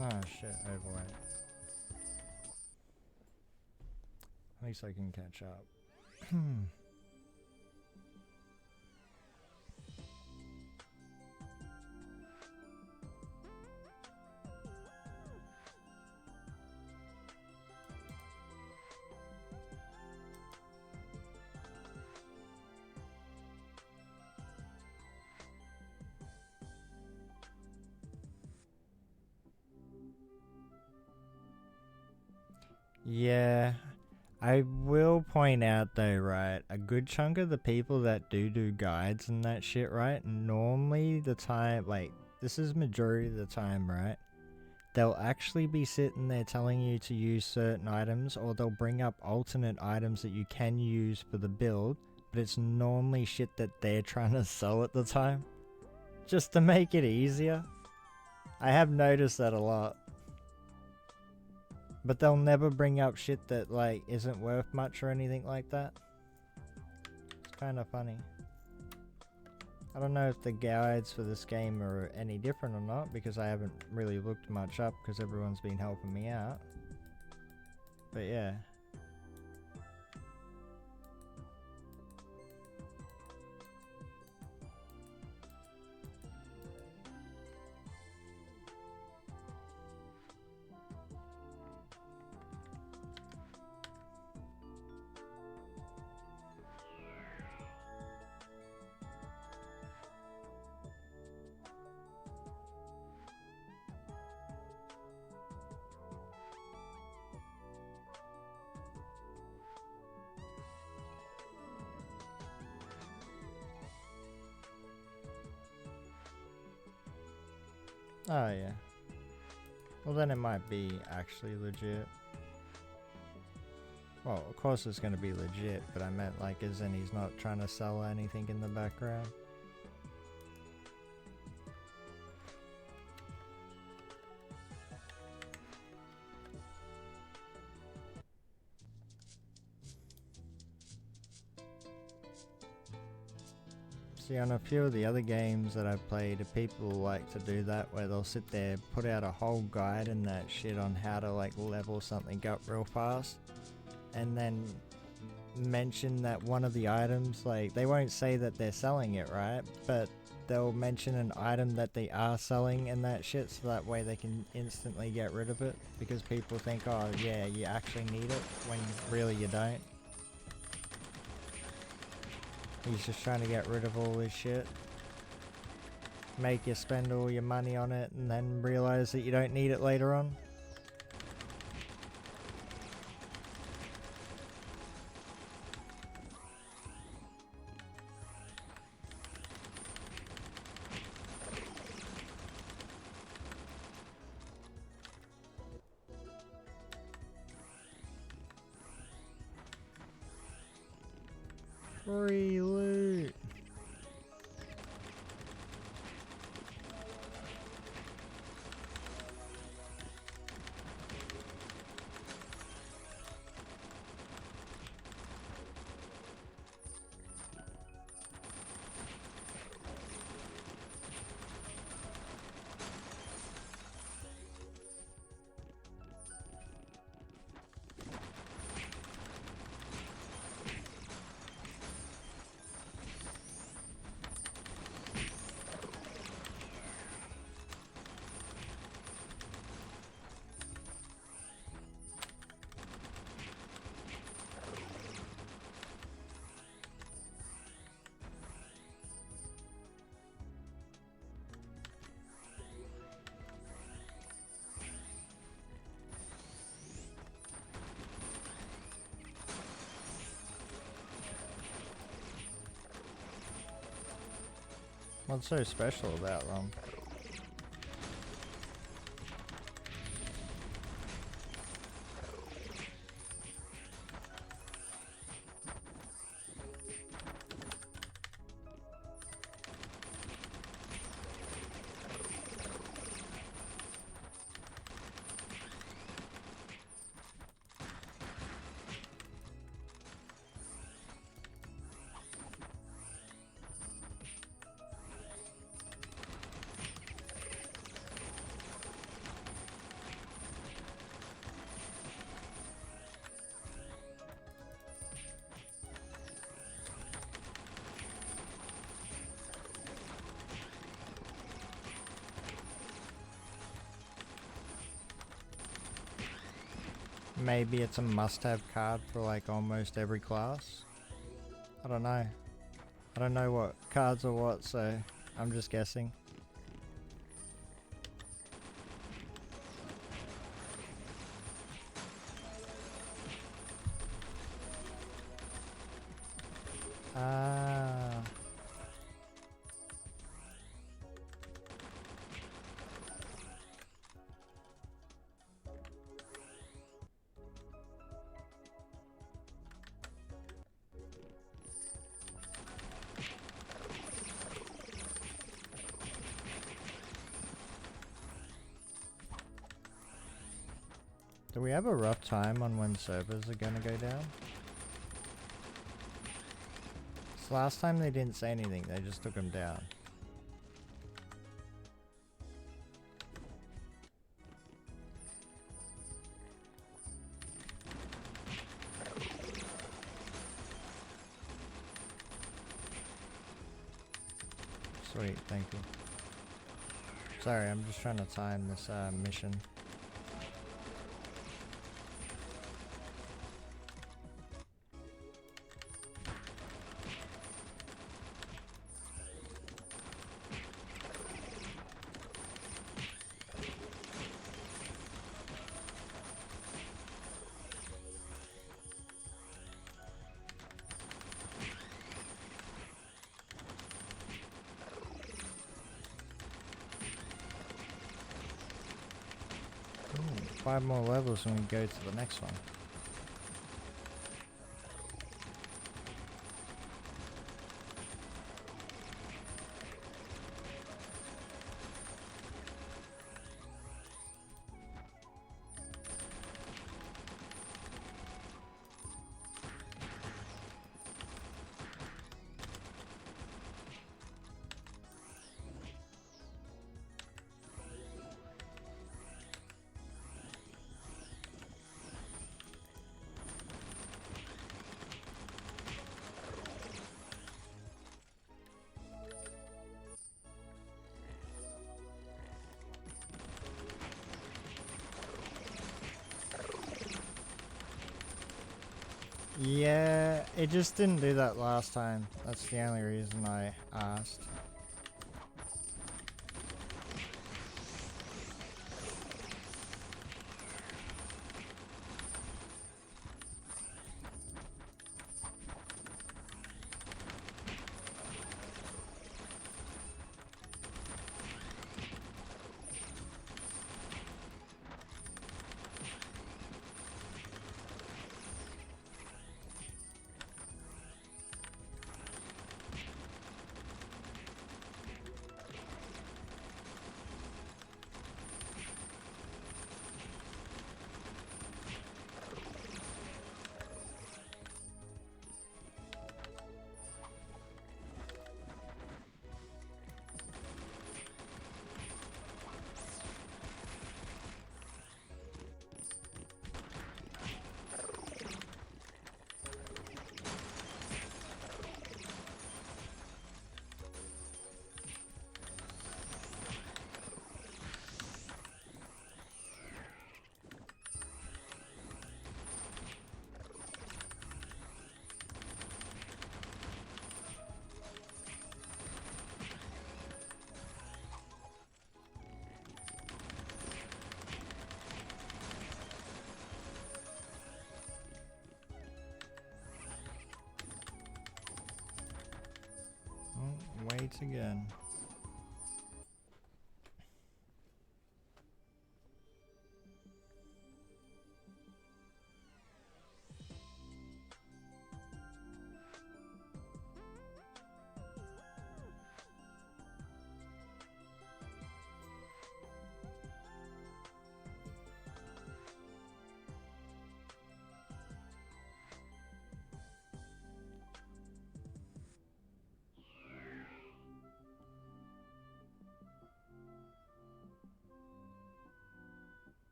Oh shit, overweight. At least I can catch up. Yeah, I will point out though, right, a good chunk of the people that do guides and that shit, right, normally the time, like, this is majority of the time, right, they'll actually be sitting there telling you to use certain items, or they'll bring up alternate items that you can use for the build, but it's normally shit that they're trying to sell at the time, just to make it easier. I have noticed that a lot. But they'll never bring up shit that, like, isn't worth much or anything like that. It's kind of funny. I don't know if the guides for this game are any different or not, because I haven't really looked much up because everyone's been helping me out. But yeah. Oh yeah. Well then it might be actually legit. Well, of course it's gonna be legit, but I meant like as in he's not trying to sell anything in the background. See, on a few of the other games that I've played, people like to do that, where they'll sit there, put out a whole guide and that shit on how to like level something up real fast, and then mention that one of the items, like, they won't say that they're selling it, right? But they'll mention an item that they are selling and that shit, so that way they can instantly get rid of it, because people think, oh yeah, you actually need it, when really you don't. He's just trying to get rid of all this shit. Make you spend all your money on it and then realize that you don't need it later on. Free loot. What's so special about them? Maybe it's a must-have card for like almost every class. I don't know. I don't know what cards are what, so I'm just guessing. Ah. Do we have a rough time on when servers are gonna go down? So last time they didn't say anything, they just took them down. Sweet, thank you. Sorry, I'm just trying to time this mission. Ooh, 5 more levels and we go to the next one. Yeah, it just didn't do that last time. That's the only reason I asked. once again.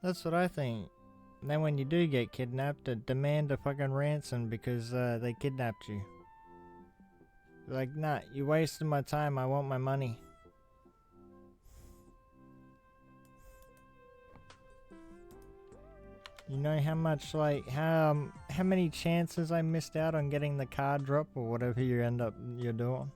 That's what I think. Then when you do get kidnapped, demand a fucking ransom because they kidnapped you. Like, nah, you wasted my time, I want my money. You know how much, like, how many chances I missed out on getting the card drop or whatever you're doing?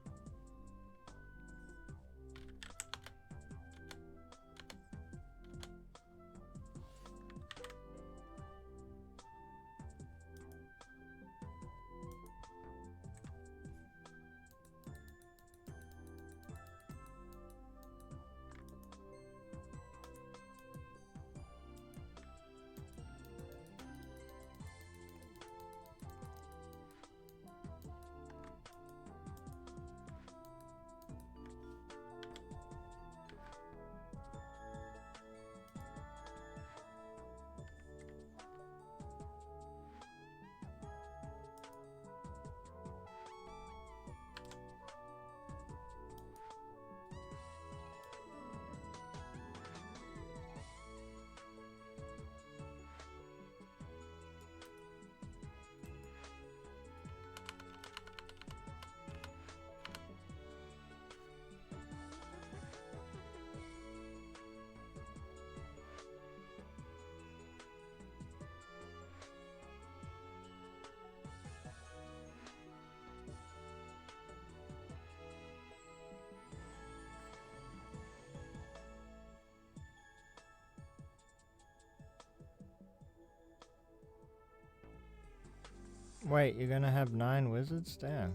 Wait, you're gonna have 9 wizards? Damn.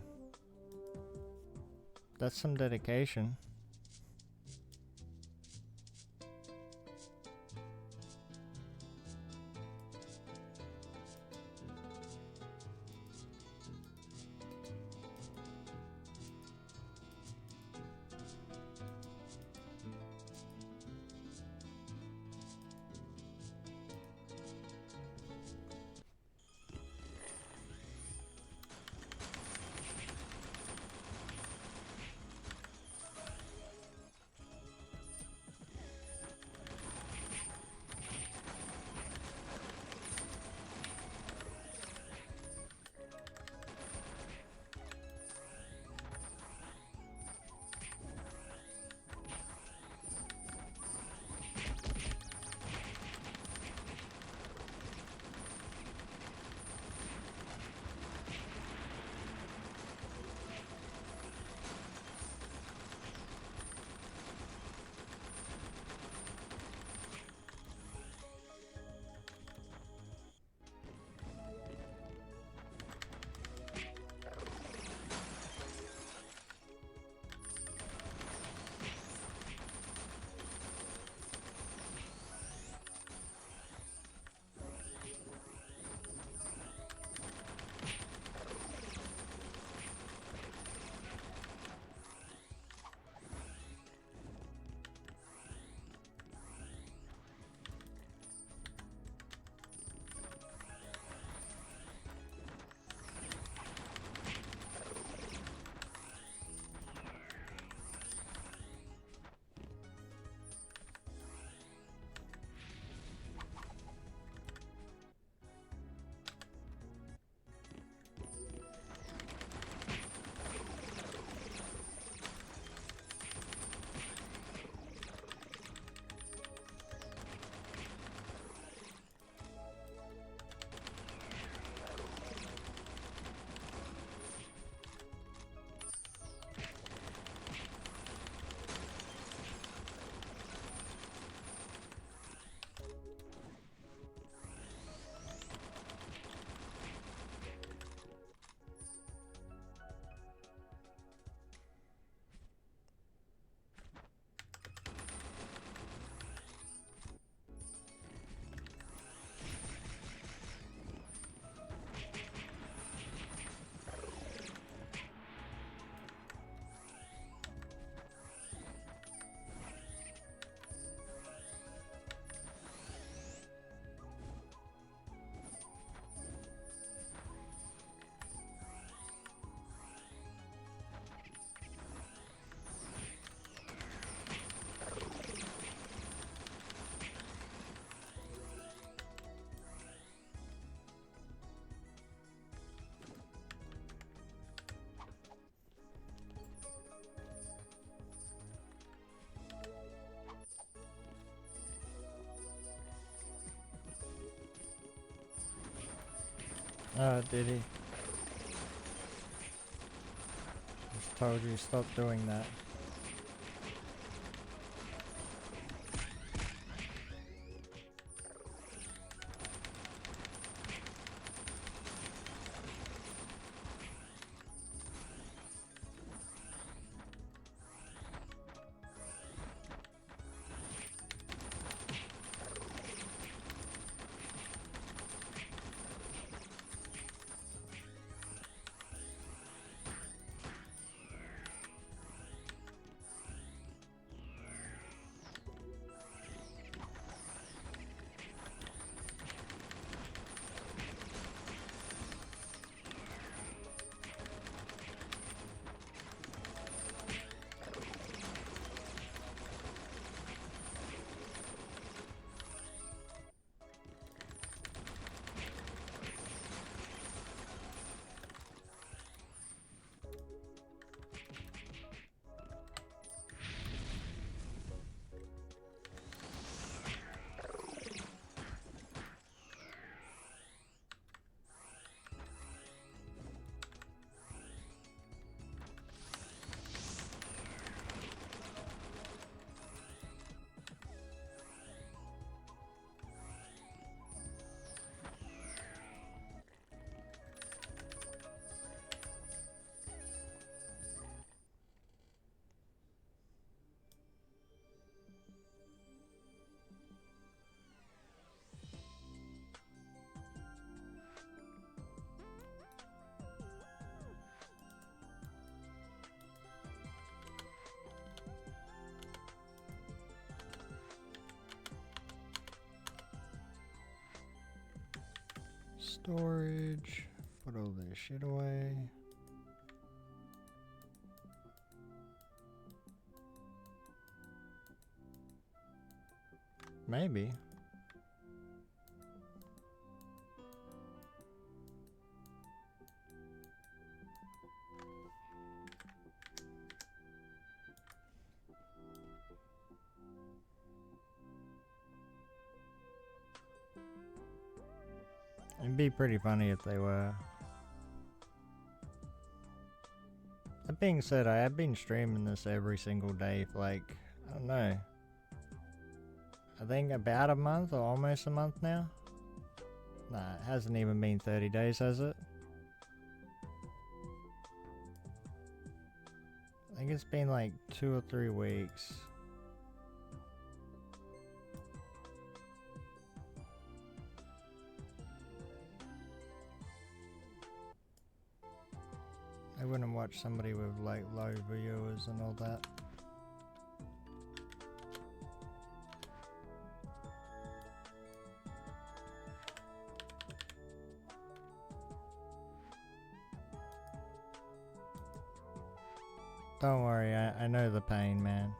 That's some dedication. Did he? Just told you stop doing that. Storage. Put all this shit away. Maybe. It'd be pretty funny if they were. That being said, I have been streaming this every single day for like, I don't know, I think about a month or almost a month now. Nah, it hasn't even been 30 days, has it? I think it's been like 2 or 3 weeks. I wouldn't watch somebody with like low viewers and all that. Don't worry, I know the pain, man.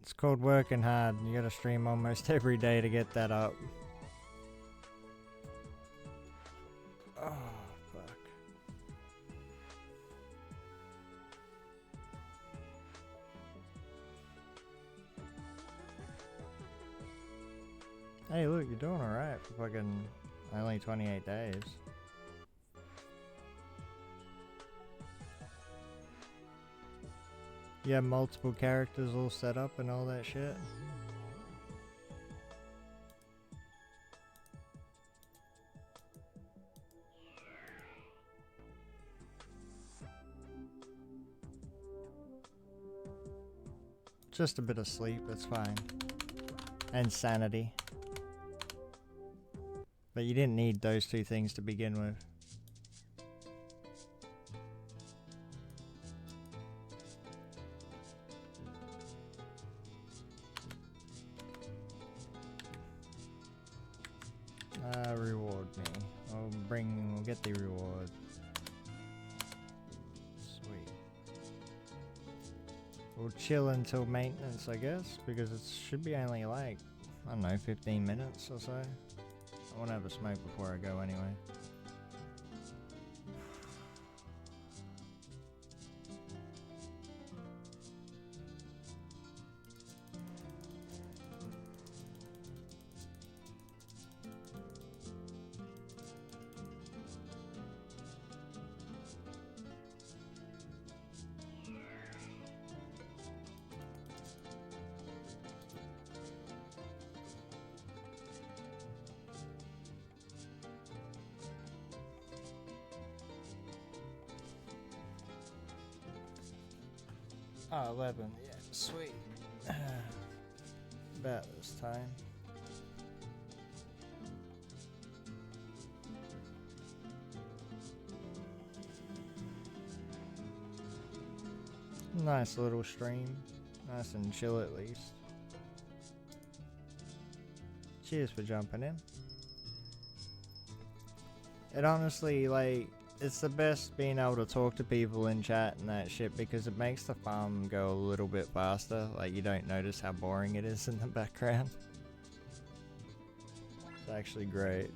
It's called working hard. You gotta stream almost every day to get that up. Oh, fuck. Hey, look, you're doing alright for fucking only 28 days. You have multiple characters all set up and all that shit. Just a bit of sleep, that's fine. And sanity. But you didn't need those 2 things to begin with. Reward me. We'll get the reward. Sweet. We'll chill until maintenance, I guess, because it should be only like, I don't know, 15 minutes or so. I want to have a smoke before I go anyway. Oh, 11. Yeah, sweet. About this time. Nice little stream. Nice and chill at least. Cheers for jumping in. It honestly, like, it's the best being able to talk to people in chat and that shit because it makes the farm go a little bit faster. Like, you don't notice how boring it is in the background. It's actually great.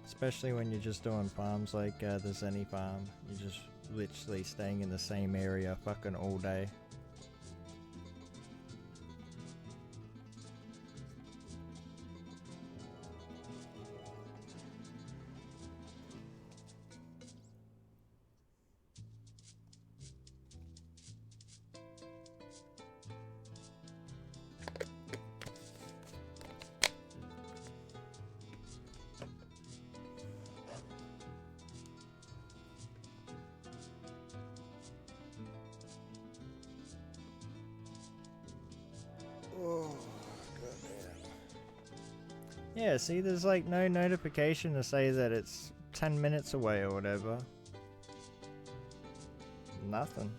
Especially when you're just doing farms like the Zenny farm. You're just literally staying in the same area fucking all day. Yeah, see, there's like no notification to say that it's 10 minutes away or whatever. Nothing.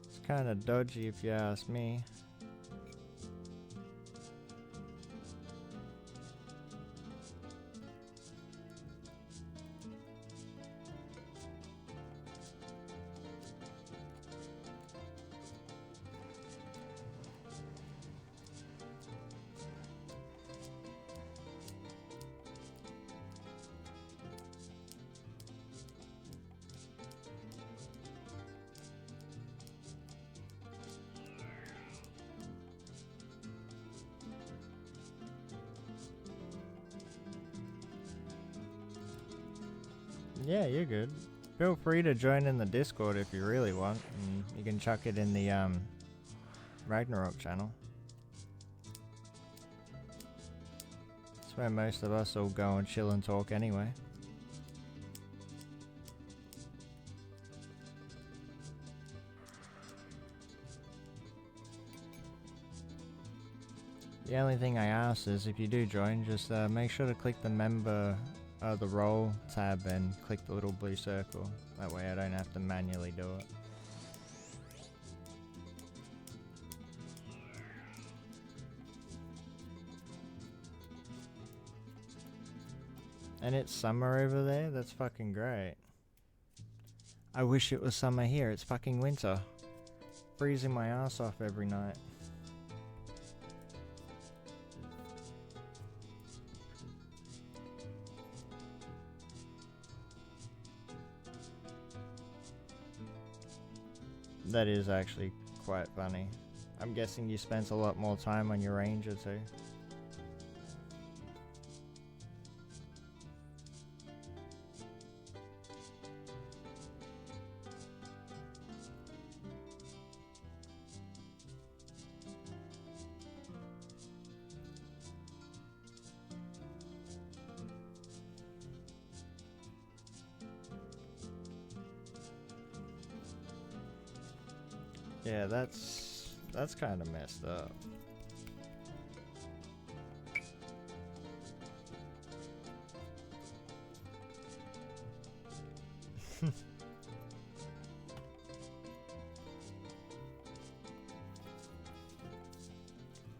It's kind of dodgy if you ask me. Yeah, you're good. Feel free to join in the Discord if you really want, and you can chuck it in the Ragnarok channel. That's where most of us all go and chill and talk anyway. The only thing I ask is if you do join, just make sure to click the member the role tab and click the little blue circle. That way I don't have to manually do it. And it's summer over there? That's fucking great. I wish it was summer here. It's fucking winter. Freezing my ass off every night. That is actually quite funny. I'm guessing you spent a lot more time on your ranger too. Yeah, that's kind of messed up.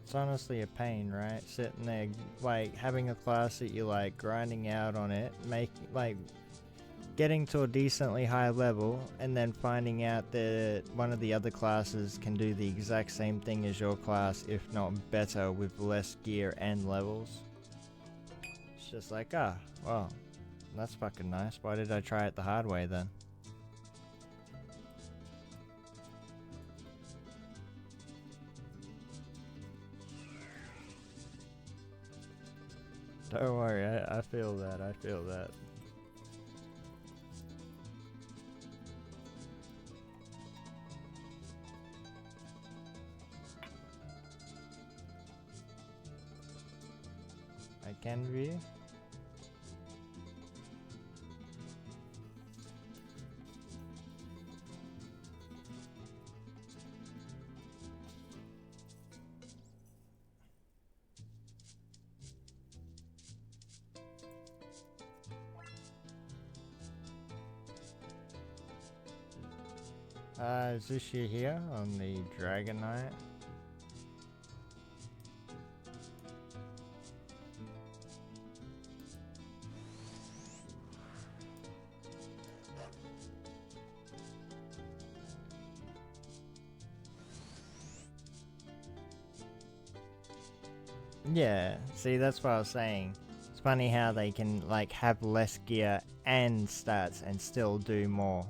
It's honestly a pain, right? Sitting there, like, having a class that you like, grinding out on it, getting to a decently high level, and then finding out that one of the other classes can do the exact same thing as your class, if not better, with less gear and levels. It's just like, ah, well, that's fucking nice. Why did I try it the hard way then? Don't worry, I feel that, I feel that. I can view. Is this you here on the Dragon Knight? Yeah, see, that's what I was saying. It's funny how they can like have less gear and stats and still do more.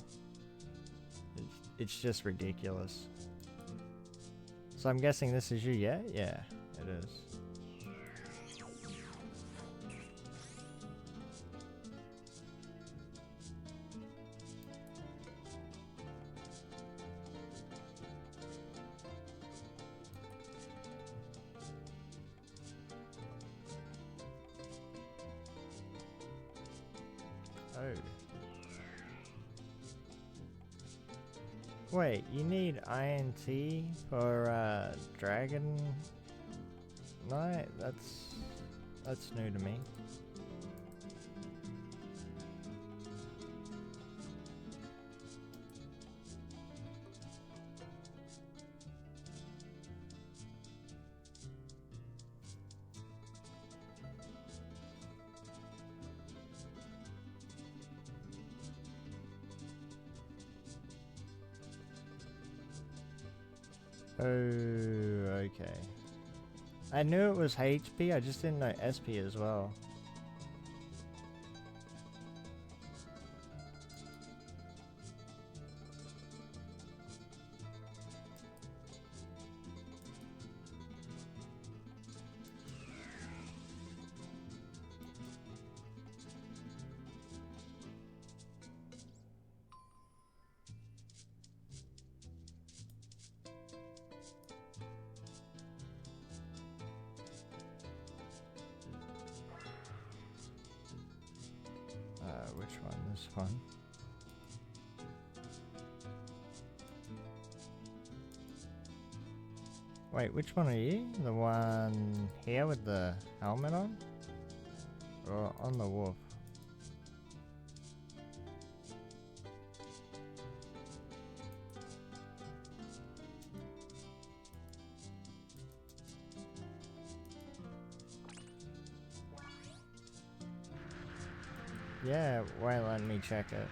It's just ridiculous. So I'm guessing this is you, yeah? Yeah, it is. Oh. Wait, you need INT for Dragon Knight? That's new to me. Oh, okay. I knew it was HP, I just didn't know SP as well. Which one? This one? Wait, which one are you? The one here with the helmet on? Or on the wolf? Yeah, why let me check it?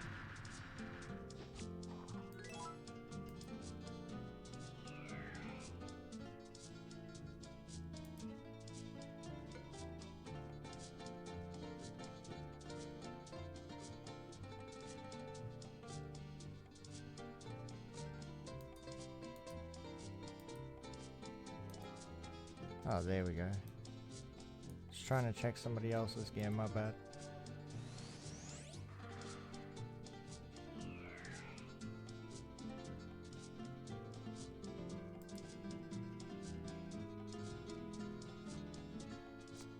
Oh, there we go. Just trying to check somebody else's game, my bad.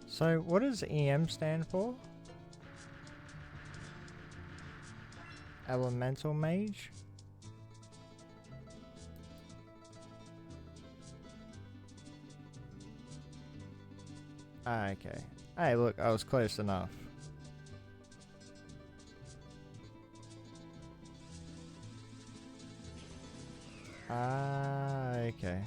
So, what does EM stand for? Elemental Mage? Ah, okay. Hey, look, I was close enough. Ah, okay.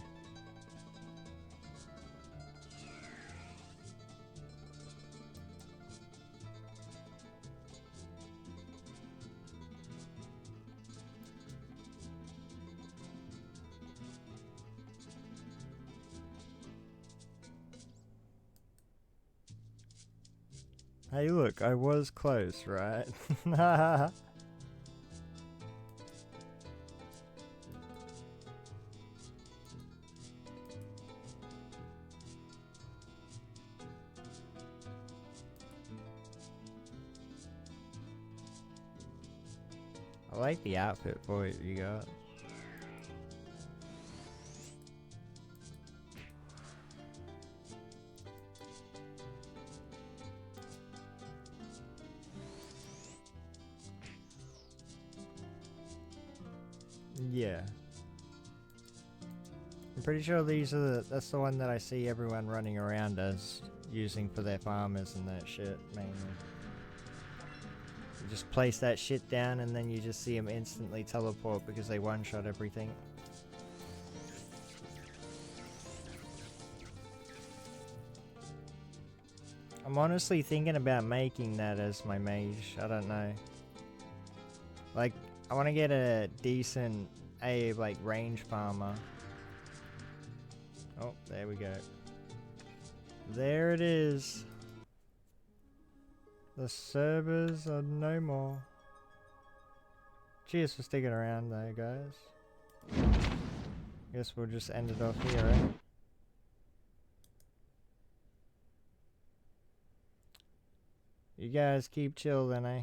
Hey, look, I was close, right? I like the outfit for it you got. Yeah. I'm pretty sure these are that's the one that I see everyone running around as, using for their farmers and that shit, mainly. You just place that shit down and then you just see them instantly teleport because they one-shot everything. I'm honestly thinking about making that as my mage, I don't know. Like, I want to get a decent, like, range farmer. Oh, there we go. There it is. The servers are no more. Cheers for sticking around though, guys. Guess we'll just end it off here, right? You guys keep chill then, eh?